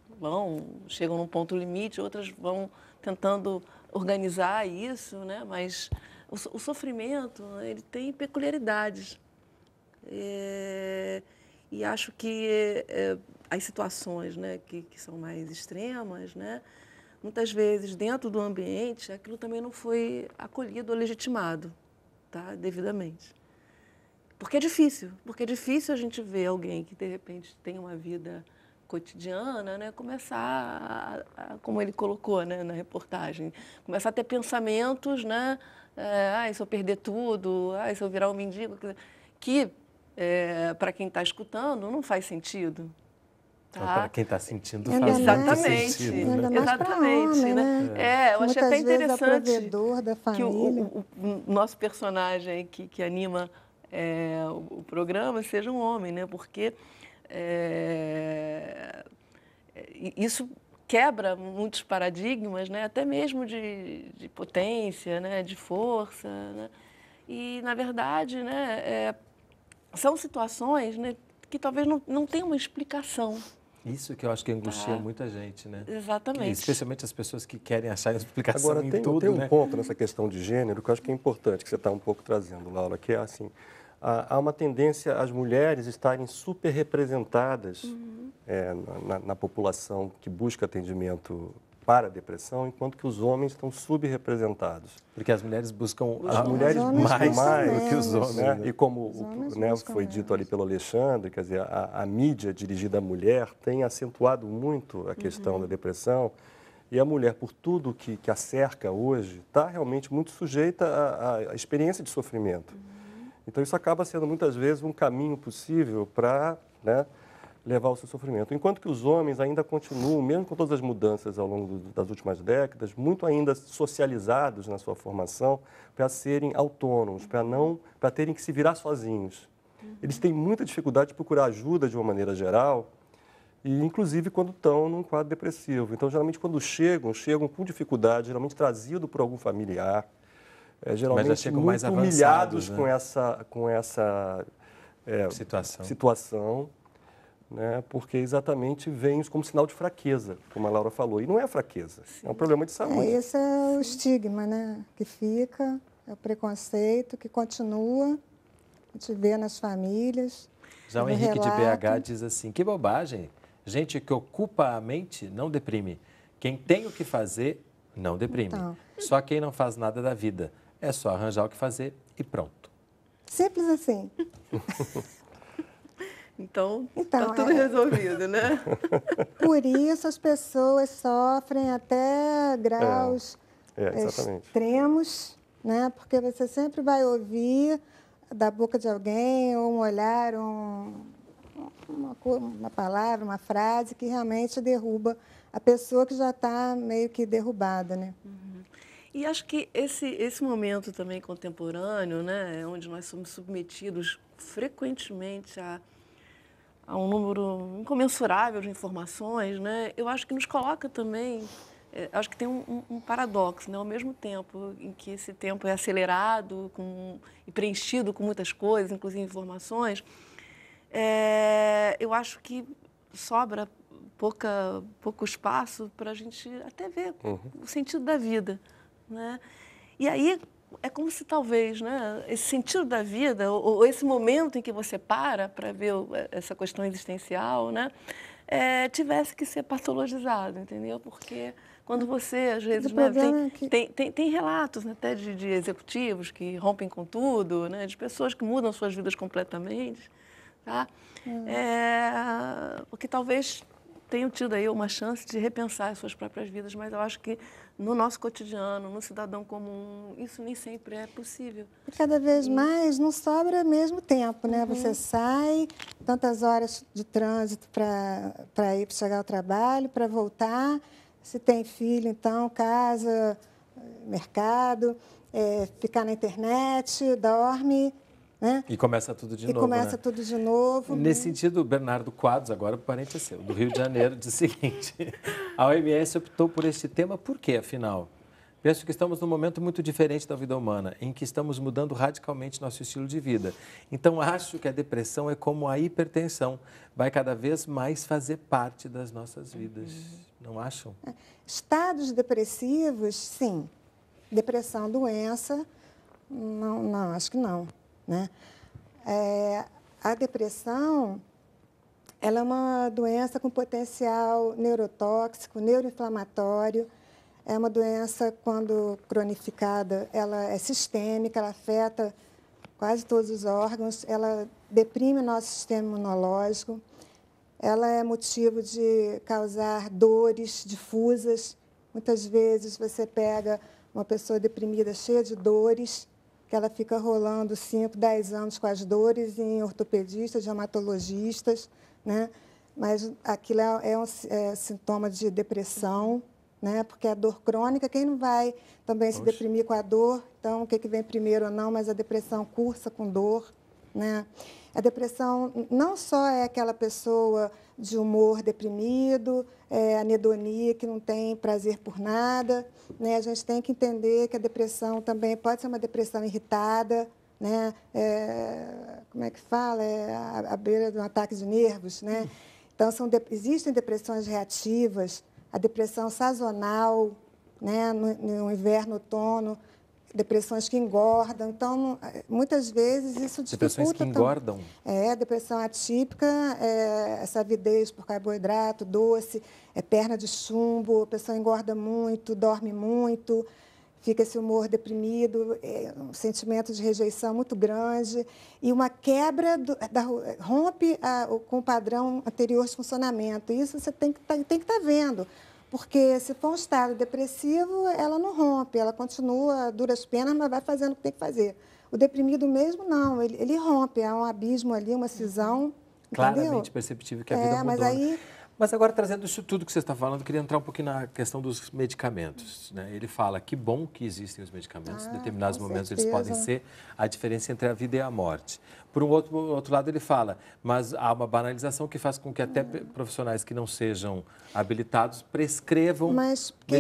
chegam num ponto limite, outras vão tentando organizar isso, né, mas o sofrimento, ele tem peculiaridades. E acho que as situações, né, que são mais extremas, né, muitas vezes, dentro do ambiente, aquilo também não foi acolhido ou legitimado, tá, devidamente. Porque é difícil a gente ver alguém que, de repente, tem uma vida cotidiana, né, começar, como ele colocou, né, na reportagem, começar a ter pensamentos, né, se eu perder tudo, se eu virar um mendigo, que, para quem está escutando, não faz sentido. Tá?
Para quem está sentindo, faz muito sentido. Né?
Exatamente.
Homem,
né? Eu achei até interessante
da
que o nosso personagem que anima o programa seja um homem, né? Porque isso quebra muitos paradigmas, né? Até mesmo de potência, né? De força. Né? E, na verdade, né? São situações, né, que talvez não tenham uma explicação.
Isso que eu acho que angustia muita gente, né?
Exatamente.
Especialmente as pessoas que querem achar explicação
Agora,
em tudo,
tem um
né?
ponto nessa questão de gênero que eu acho que é importante, que você está um pouco trazendo, Laura, que é assim, há uma tendência às mulheres estarem super representadas na população que busca atendimento para a depressão, enquanto que os homens estão subrepresentados.
Porque as mulheres buscam
mais
do que os homens.
Né? E como foi dito ali pelo Alexandre, quer dizer, a mídia dirigida à mulher tem acentuado muito a questão da depressão, e a mulher, por tudo que a cerca hoje, está realmente muito sujeita à experiência de sofrimento. Então, isso acaba sendo, muitas vezes, um caminho possível para, né, levar ao seu sofrimento. Enquanto que os homens ainda continuam, mesmo com todas as mudanças ao longo das últimas décadas, muito ainda socializados na sua formação para serem autônomos, para terem que se virar sozinhos. Eles têm muita dificuldade de procurar ajuda de uma maneira geral, e inclusive quando estão num quadro depressivo. Então, geralmente, quando chegam com dificuldade, geralmente trazido por algum familiar, geralmente muito humilhados, né, com essa situação. Né, porque exatamente vem como sinal de fraqueza, como a Laura falou. E não é fraqueza, é um problema de saúde.
Esse é o estigma, né, que fica, é o preconceito que continua, a gente vê nas famílias.
Já o Henrique de BH diz assim, que bobagem, gente que ocupa a mente não deprime. Quem tem o que fazer não deprime. Então, só quem não faz nada da vida. É só arranjar o que fazer e pronto.
Simples assim.
Então está tudo resolvido, né?
Por isso as pessoas sofrem até graus extremos, né? Porque você sempre vai ouvir da boca de alguém, ou um olhar, uma palavra, uma frase que realmente derruba a pessoa que já está meio que derrubada, né?
E acho que esse momento também contemporâneo, né, onde nós somos submetidos frequentemente a um número incomensurável de informações, né, eu acho que nos coloca também, acho que tem um paradoxo, né, ao mesmo tempo em que esse tempo é acelerado e preenchido com muitas coisas, inclusive informações, eu acho que sobra pouco espaço para a gente até ver o sentido da vida, né? E aí é como se talvez, né, esse sentido da vida, ou esse momento em que você para ver essa questão existencial, né, tivesse que ser patologizado, entendeu? Porque quando você, às vezes, né, tem relatos, né, até de executivos que rompem com tudo, né, de pessoas que mudam suas vidas completamente, tá? Porque talvez tenham tido aí uma chance de repensar as suas próprias vidas, mas eu acho que no nosso cotidiano, no cidadão comum, isso nem sempre é possível.
E cada vez mais não sobra mesmo tempo, né? Você sai, tantas horas de trânsito para ir para chegar ao trabalho, para voltar. Se tem filho, então, casa, mercado, ficar na internet, dorme. Né?
E começa tudo de novo.
E começa tudo de novo.
Nesse sentido, o Bernardo Quadros, agora o parente é seu, do Rio de Janeiro, diz o seguinte: a OMS optou por este tema por quê, afinal? Penso que estamos num momento muito diferente da vida humana, em que estamos mudando radicalmente nosso estilo de vida. Então, acho que a depressão é como a hipertensão, vai cada vez mais fazer parte das nossas vidas. Não acham?
Estados depressivos, sim. Depressão, doença, não, acho que não. Né? A depressão, ela é uma doença com potencial neurotóxico, neuroinflamatório. É uma doença, quando cronificada, ela é sistêmica, ela afeta quase todos os órgãos, ela deprime o nosso sistema imunológico, ela é motivo de causar dores difusas. Muitas vezes você pega uma pessoa deprimida cheia de dores, que ela fica rolando 5, 10 anos com as dores em ortopedistas, reumatologistas, né? Mas aquilo é um sintoma de depressão, né? Porque a dor crônica, quem não vai também se deprimir com a dor? Então, o que vem primeiro ou não, mas a depressão cursa com dor, né? A depressão não só é aquela pessoa de humor deprimido, anedonia, que não tem prazer por nada, né? A gente tem que entender que a depressão também pode ser uma depressão irritada, né? Como é que fala? À beira de um ataque de nervos, né? Então, existem depressões reativas, a depressão sazonal, né? No inverno, outono, depressões que engordam. Então, muitas vezes isso dificulta.
Depressões que engordam?
Depressão atípica, essa avidez por carboidrato, doce, perna de chumbo, a pessoa engorda muito, dorme muito, fica esse humor deprimido, um sentimento de rejeição muito grande e uma quebra, rompe com o padrão anterior de funcionamento. Isso você tem que estar vendo. Porque se for um estado depressivo, ela não rompe, ela continua a duras penas, mas vai fazendo o que tem que fazer. O deprimido mesmo, não, ele rompe, há um abismo ali, uma cisão.
Claramente
entendeu?
perceptível que a vida mudou. Mas agora, trazendo isso tudo que você está falando, eu queria entrar um pouquinho na questão dos medicamentos, né? Ele fala que bom que existem os medicamentos, em determinados momentos eles podem ser a diferença entre a vida e a morte. Por um outro lado, ele fala, mas há uma banalização que faz com que até profissionais que não sejam habilitados prescrevam medicamentos. Mas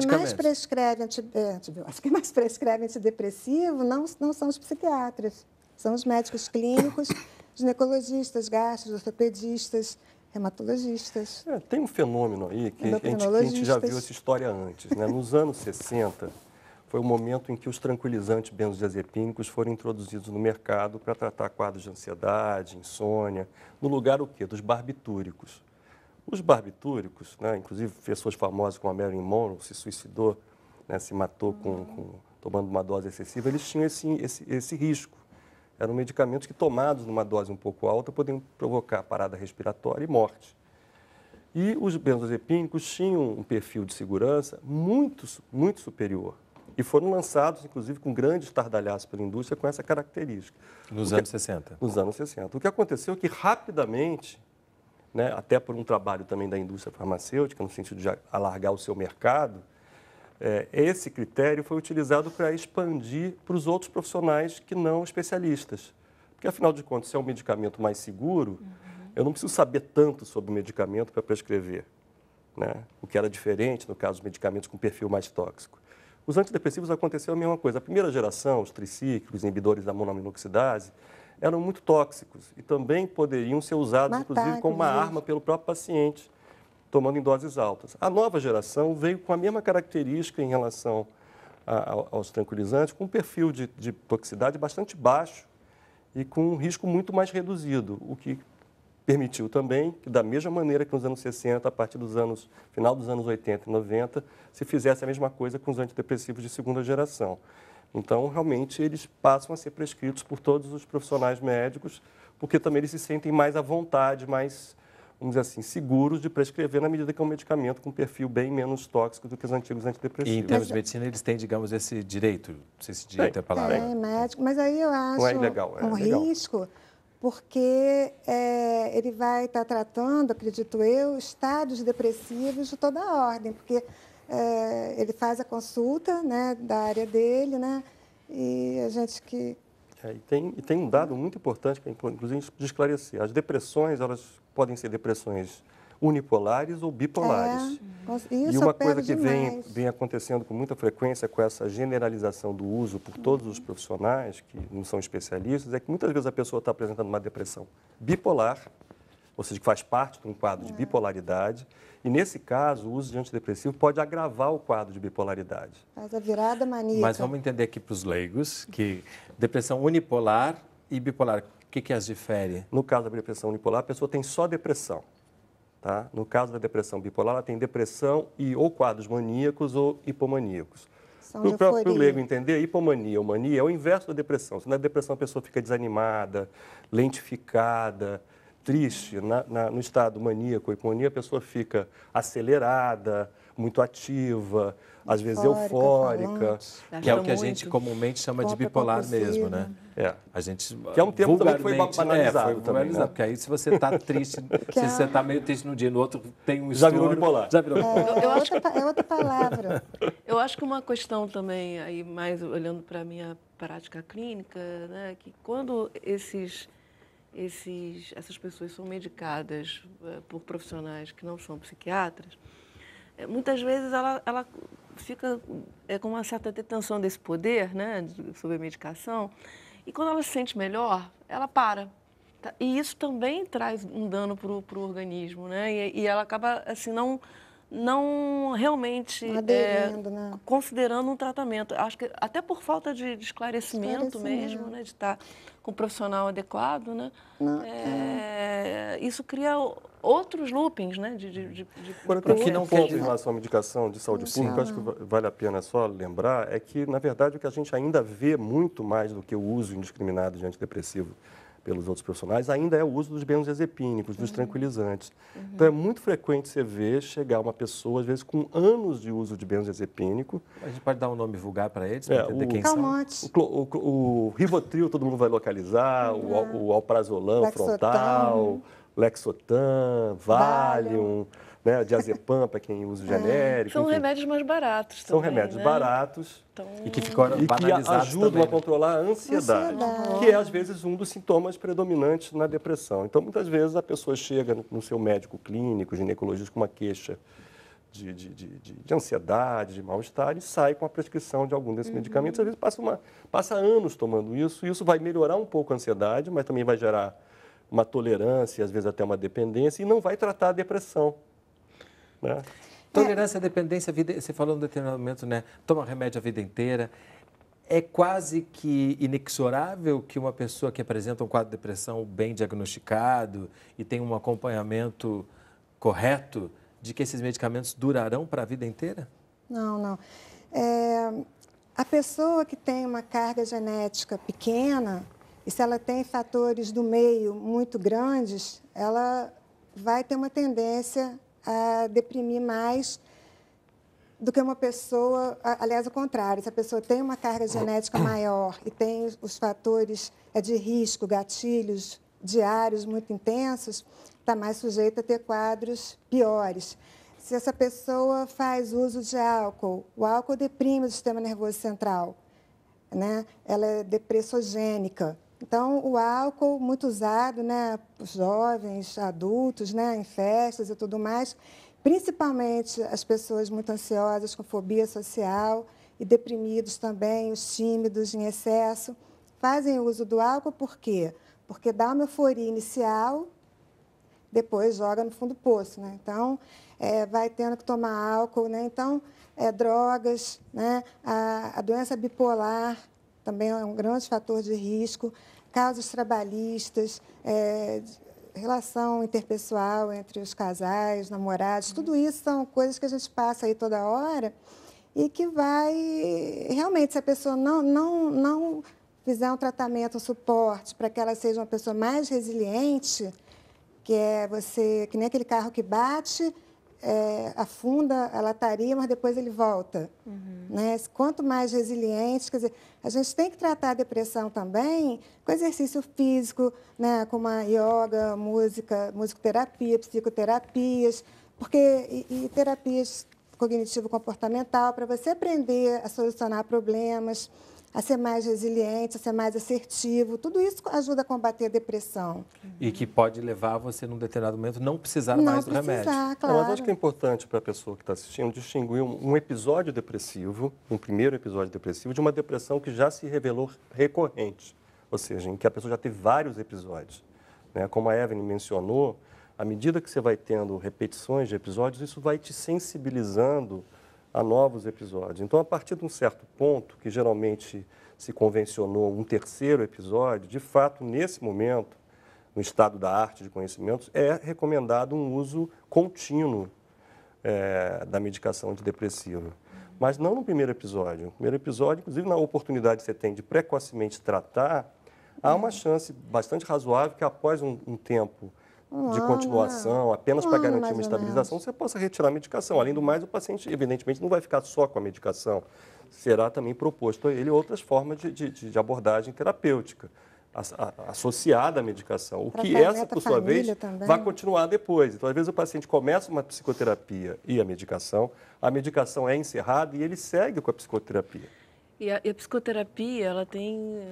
quem mais prescreve antidepressivo não são os psiquiatras, são os médicos clínicos, ginecologistas, gastros, ortopedistas, hematologistas.
Tem um fenômeno aí que a gente já viu essa história antes, né? Nos anos 60, foi o momento em que os tranquilizantes benzodiazepínicos foram introduzidos no mercado para tratar quadros de ansiedade, insônia, no lugar o quê? Dos barbitúricos. Os barbitúricos, né? Inclusive pessoas famosas como a Marilyn Monroe se suicidou, né? Se matou tomando uma dose excessiva, eles tinham esse risco. Eram medicamentos que, tomados numa dose um pouco alta, podiam provocar parada respiratória e morte. E os benzodiazepínicos tinham um perfil de segurança muito, muito superior. E foram lançados, inclusive, com grande estardalhaço pela indústria com essa característica.
Nos anos 60?
Nos anos 60. O que aconteceu é que, rapidamente, né, até por um trabalho também da indústria farmacêutica, no sentido de alargar o seu mercado, esse critério foi utilizado para expandir para os outros profissionais que não especialistas. Porque, afinal de contas, se é um medicamento mais seguro, eu não preciso saber tanto sobre o medicamento para prescrever, né? O que era diferente no caso dos medicamentos com perfil mais tóxico. Os antidepressivos aconteceu a mesma coisa. A primeira geração, os tricíclicos, inibidores da monoaminoxidase, eram muito tóxicos e também poderiam ser usados, inclusive, como uma arma pelo próprio paciente, tomando em doses altas. A nova geração veio com a mesma característica em relação aos tranquilizantes, com um perfil de toxicidade bastante baixo e com um risco muito mais reduzido, o que permitiu também que, da mesma maneira que nos anos 60, a partir final dos anos 80 e 90, se fizesse a mesma coisa com os antidepressivos de segunda geração. Então, realmente, eles passam a ser prescritos por todos os profissionais médicos, porque também eles se sentem mais à vontade, mais, vamos dizer assim, seguros de prescrever na medida que é um medicamento com perfil bem menos tóxico do que os antigos antidepressivos.
E, em termos de medicina, eles têm, digamos, esse direito, não sei se direito é a palavra.
É, médico, mas aí eu acho
não é ilegal,
um risco, porque ele vai estar tratando, acredito eu, estádios depressivos de toda a ordem, porque ele faz a consulta, né, da área dele, né, e a gente que...
E tem um dado muito importante, que é, inclusive, de esclarecer. As depressões, elas podem ser depressões unipolares ou bipolares.
Isso
e uma coisa que vem acontecendo com muita frequência com essa generalização do uso por todos os profissionais que não são especialistas, é que muitas vezes a pessoa está apresentando uma depressão bipolar, ou seja, que faz parte de um quadro de bipolaridade, e nesse caso o uso de antidepressivo pode agravar o quadro de bipolaridade.
Faz a virada maníaca.
Mas vamos entender aqui para os leigos que depressão unipolar e bipolar, o que as difere?
No caso da depressão unipolar, a pessoa tem só depressão. Tá? No caso da depressão bipolar, ela tem depressão e ou quadros maníacos ou hipomaníacos. Para o próprio leigo entender, hipomania ou mania é o inverso da depressão. Se na depressão a pessoa fica desanimada, lentificada, triste, no estado maníaco ou hipomania a pessoa fica acelerada, muito ativa, às vezes eufórica.
Que é o que a gente comumente chama de bipolar mesmo, né? A gente,
que é um termo também que foi banalizado.
Também, né? Porque aí se você está triste, se você está meio triste num dia, no outro tem um
já virou bipolar.
Já virou bipolar.
É outra palavra.
Eu acho que uma questão também, aí mais olhando para a minha prática clínica, né, que quando essas pessoas são medicadas por profissionais que não são psiquiatras, muitas vezes ela fica com uma certa detenção desse poder, né, sobre a medicação, e quando ela se sente melhor, ela para. Tá? E isso também traz um dano para o organismo, né? E ela acaba assim, não realmente considerando um tratamento. Acho que até por falta de esclarecimento mesmo, né, de estar com um profissional adequado, né? Isso cria outros loopings, né?
O que não conta em relação à medicação de saúde pública, acho que vale a pena só lembrar, é que, na verdade, o que a gente ainda vê muito mais do que o uso indiscriminado de antidepressivo pelos outros profissionais, ainda é o uso dos benzodiazepínicos, dos tranquilizantes. Então, é muito frequente você ver chegar uma pessoa, às vezes, com anos de uso de benzodiazepínico.
A gente pode dar um nome vulgar para eles, para entender quem são?
O Rivotril, todo mundo vai localizar, o alprazolam frontal, Lexotan, Valium, né, diazepam para quem usa o genérico.
São remédios mais baratos também,
são remédios baratos
e que ficam banalizados
ajudam
também,
a controlar a ansiedade, que é, às vezes, um dos sintomas predominantes na depressão. Então, muitas vezes, a pessoa chega no seu médico clínico, ginecologista, com uma queixa de ansiedade, de mal-estar, e sai com a prescrição de algum desses medicamentos. Às vezes, passa anos tomando isso, e isso vai melhorar um pouco a ansiedade, mas também vai gerar uma tolerância, às vezes até uma dependência, e não vai tratar a depressão. Né?
Tolerância à dependência, você falou no determinado momento, né? Toma remédio a vida inteira. É quase que inexorável que uma pessoa que apresenta um quadro de depressão bem diagnosticado e tem um acompanhamento correto, de que esses medicamentos durarão para a vida inteira?
Não. A pessoa que tem uma carga genética pequena, e se ela tem fatores do meio muito grandes, ela vai ter uma tendência a deprimir mais do que uma pessoa, aliás, ao contrário, se a pessoa tem uma carga genética maior e tem os fatores de risco, gatilhos diários muito intensos, está mais sujeita a ter quadros piores. se essa pessoa faz uso de álcool, o álcool deprime o sistema nervoso central, né? Ela é depressogênica. Então, o álcool muito usado, né, por jovens, adultos, né, em festas e tudo mais, principalmente as pessoas muito ansiosas, com fobia social e deprimidos também, os tímidos em excesso, fazem uso do álcool por quê? Porque dá uma euforia inicial, depois joga no fundo do poço, né? Então, vai tendo que tomar álcool, né? Então, drogas, né? A doença bipolar também é um grande fator de risco, causas trabalhistas, relação interpessoal entre os casais, namorados, tudo isso são coisas que a gente passa aí toda hora e que vai, realmente, se a pessoa não fizer um tratamento, um suporte para que ela seja uma pessoa mais resiliente, que nem aquele carro que bate, afunda a lataria, mas depois ele volta. Né? Quanto mais resiliente, quer dizer, a gente tem que tratar a depressão também com exercício físico, né? Como a yoga, musicoterapia, psicoterapias, e terapias cognitivo-comportamental, para você aprender a solucionar problemas, a ser mais resiliente, a ser mais assertivo. Tudo isso ajuda a combater a depressão.
E que pode levar você, num determinado momento, não precisar mais do remédio.
Claro.
Mas acho que é importante para a pessoa que está assistindo distinguir um episódio depressivo, um primeiro episódio depressivo, de uma depressão que já se revelou recorrente. Ou seja, em que a pessoa já teve vários episódios. Né? Como a Evelyn mencionou, à medida que você vai tendo repetições de episódios, isso vai te sensibilizando a novos episódios. Então, a partir de um certo ponto, que geralmente se convencionou um terceiro episódio, de fato, nesse momento, no estado da arte de conhecimentos, é recomendado um uso contínuo da medicação antidepressiva. Mas não no primeiro episódio. No primeiro episódio, inclusive, na oportunidade que você tem de precocemente tratar, há uma chance bastante razoável que após um tempo de continuação, apenas para garantir uma estabilização, você possa retirar a medicação. Além do mais, o paciente, evidentemente, não vai ficar só com a medicação. Será também proposto a ele outras formas de abordagem terapêutica, associada à medicação. O que essa, por sua vez, vai continuar depois. Então, às vezes, o paciente começa uma psicoterapia e a medicação é encerrada e ele segue com a psicoterapia.
E a psicoterapia,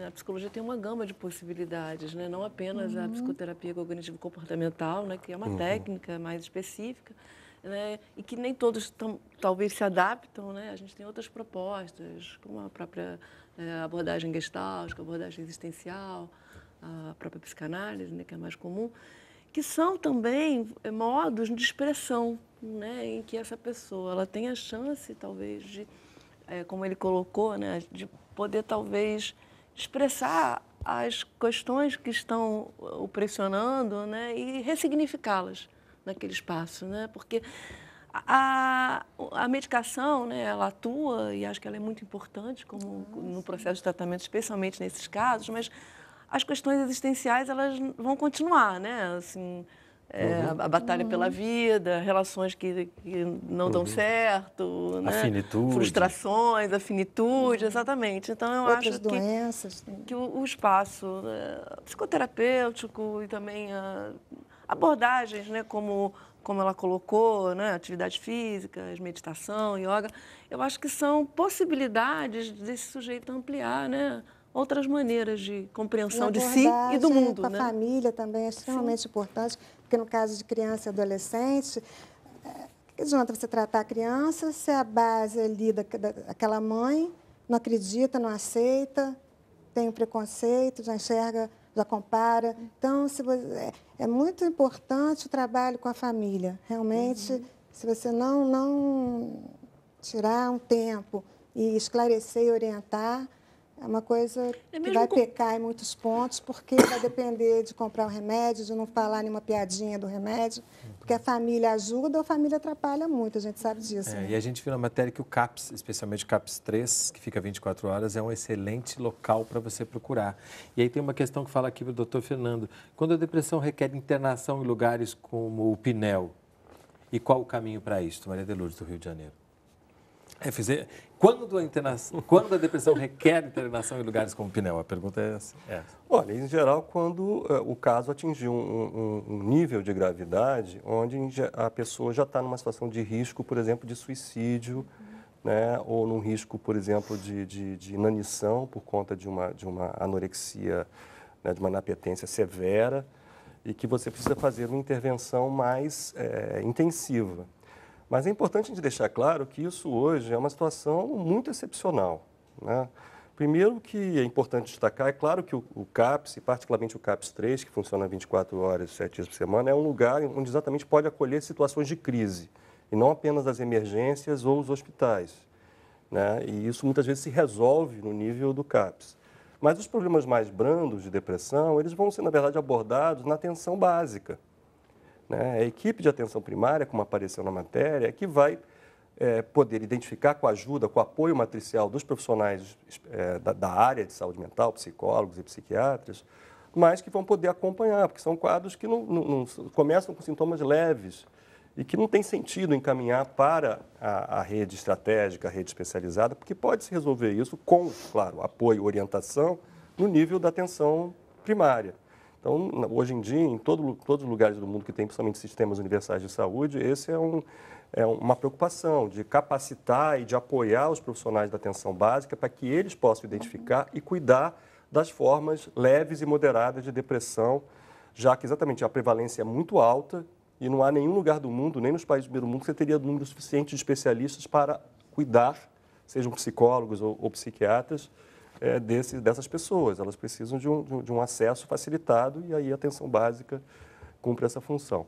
a psicologia tem uma gama de possibilidades, né? Não apenas a psicoterapia cognitivo-comportamental, né? Que é uma técnica mais específica, né? E que nem todos talvez se adaptam, né? A gente tem outras propostas, como a própria abordagem gestáltica, abordagem existencial, a própria psicanálise, né? Que é mais comum, que são também modos de expressão, né? Em que essa pessoa ela tem a chance, talvez, de como ele colocou, né, de poder talvez expressar as questões que estão o pressionando, né, e ressignificá-las naquele espaço, né, porque a medicação, né, ela atua e acho que ela é muito importante como no processo de tratamento, especialmente nesses casos, mas as questões existenciais elas vão continuar, né, assim. A batalha pela vida, relações que não dão certo, né?
Afinitude.
Frustrações, afinitude, exatamente. Então, eu
outras
acho
doenças.
que o espaço psicoterapêutico e também abordagens, né, como ela colocou, né, atividade física, meditação, yoga, eu acho que são possibilidades desse sujeito ampliar, né, outras maneiras de compreensão de si e do mundo.
Com a
né?
família também é extremamente importante, porque no caso de criança e adolescente, que adianta você tratar a criança se a base ali daquela mãe não acredita, não aceita, tem um preconceito, já enxerga, já compara. Então, é muito importante o trabalho com a família. Realmente, se você não tirar um tempo e esclarecer e orientar, é uma coisa que vai pecar em muitos pontos, porque vai depender de comprar um remédio, de não falar nenhuma piadinha do remédio, porque a família ajuda ou a família atrapalha muito, a gente sabe disso. Né?
E a gente viu na matéria que o CAPS, especialmente o CAPS 3, que fica 24 horas, é um excelente local para você procurar. E aí tem uma questão que fala aqui para o doutor Fernando. Quando a depressão requer internação em lugares como o Pinel, e qual o caminho para isso, Maria de Lourdes, do Rio de Janeiro? Quando a depressão requer internação em lugares como Pinel? A pergunta é essa.
Olha, em geral, quando o caso atingiu um nível de gravidade onde a pessoa já está numa situação de risco, por exemplo, de suicídio, né, ou num risco, por exemplo, de inanição por conta de uma anorexia, né, de uma inapetência severa, e que você precisa fazer uma intervenção mais intensiva. Mas é importante a gente deixar claro que isso hoje é uma situação muito excepcional, né? Primeiro que é importante destacar, é claro que o CAPS, e particularmente o CAPS 3, que funciona 24 horas, 7 dias por semana, é um lugar onde exatamente pode acolher situações de crise, e não apenas as emergências ou os hospitais, né? E isso muitas vezes se resolve no nível do CAPS. Mas os problemas mais brandos de depressão, eles vão ser, na verdade, abordados na atenção básica, né? A equipe de atenção primária, como apareceu na matéria, é que vai poder identificar com a ajuda, com o apoio matricial dos profissionais da área de saúde mental, psicólogos e psiquiatras, mas que vão poder acompanhar, porque são quadros que não começam com sintomas leves e que não tem sentido encaminhar para a rede estratégica, a rede especializada, porque pode-se resolver isso com, claro, apoio e orientação no nível da atenção primária. Então, hoje em dia, em todos os lugares do mundo que tem, principalmente sistemas universais de saúde, esse é uma preocupação de capacitar e de apoiar os profissionais da atenção básica para que eles possam identificar e cuidar das formas leves e moderadas de depressão, já que exatamente a prevalência é muito alta e não há nenhum lugar do mundo, nem nos países do primeiro mundo, que você teria número suficiente de especialistas para cuidar, sejam psicólogos ou psiquiatras, dessas pessoas. Elas precisam de um acesso facilitado e aí a atenção básica cumpre essa função.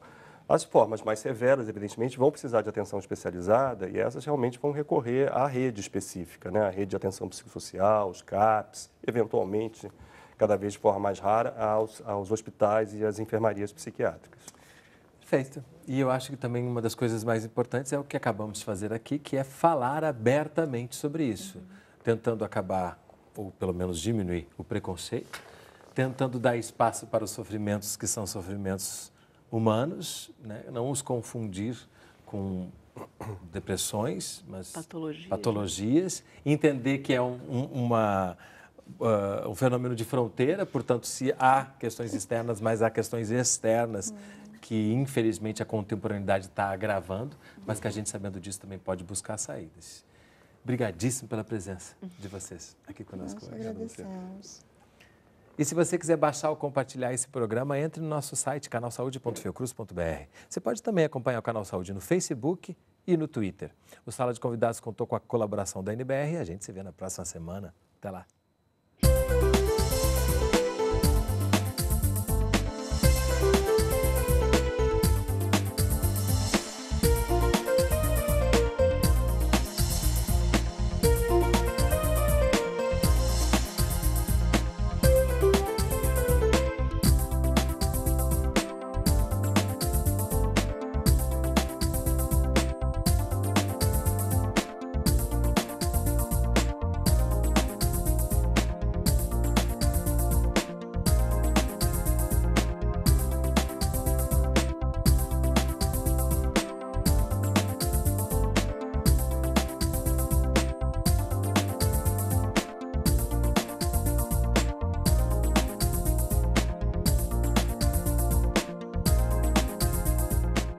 As formas mais severas, evidentemente, vão precisar de atenção especializada e essas realmente vão recorrer à rede específica, né? A rede de atenção psicossocial, os CAPs, eventualmente, cada vez de forma mais rara, aos hospitais e às enfermarias psiquiátricas.
Perfeito. E eu acho que também uma das coisas mais importantes é o que acabamos de fazer aqui, que é falar abertamente sobre isso, tentando acabar, ou pelo menos diminuir o preconceito, tentando dar espaço para os sofrimentos que são sofrimentos humanos, né? Não os confundir com depressões, mas patologias, entender que é um fenômeno de fronteira, portanto, se há questões externas, mas há questões externas que, infelizmente, a contemporaneidade está agravando, mas que a gente, sabendo disso, também pode buscar saídas. Obrigadíssimo pela presença de vocês aqui conosco.
Nós agradecemos.
E se você quiser baixar ou compartilhar esse programa, entre no nosso site, canalsaude.fiocruz.br. Você pode também acompanhar o Canal Saúde no Facebook e no Twitter. O Sala de Convidados contou com a colaboração da NBR e a gente se vê na próxima semana. Até lá.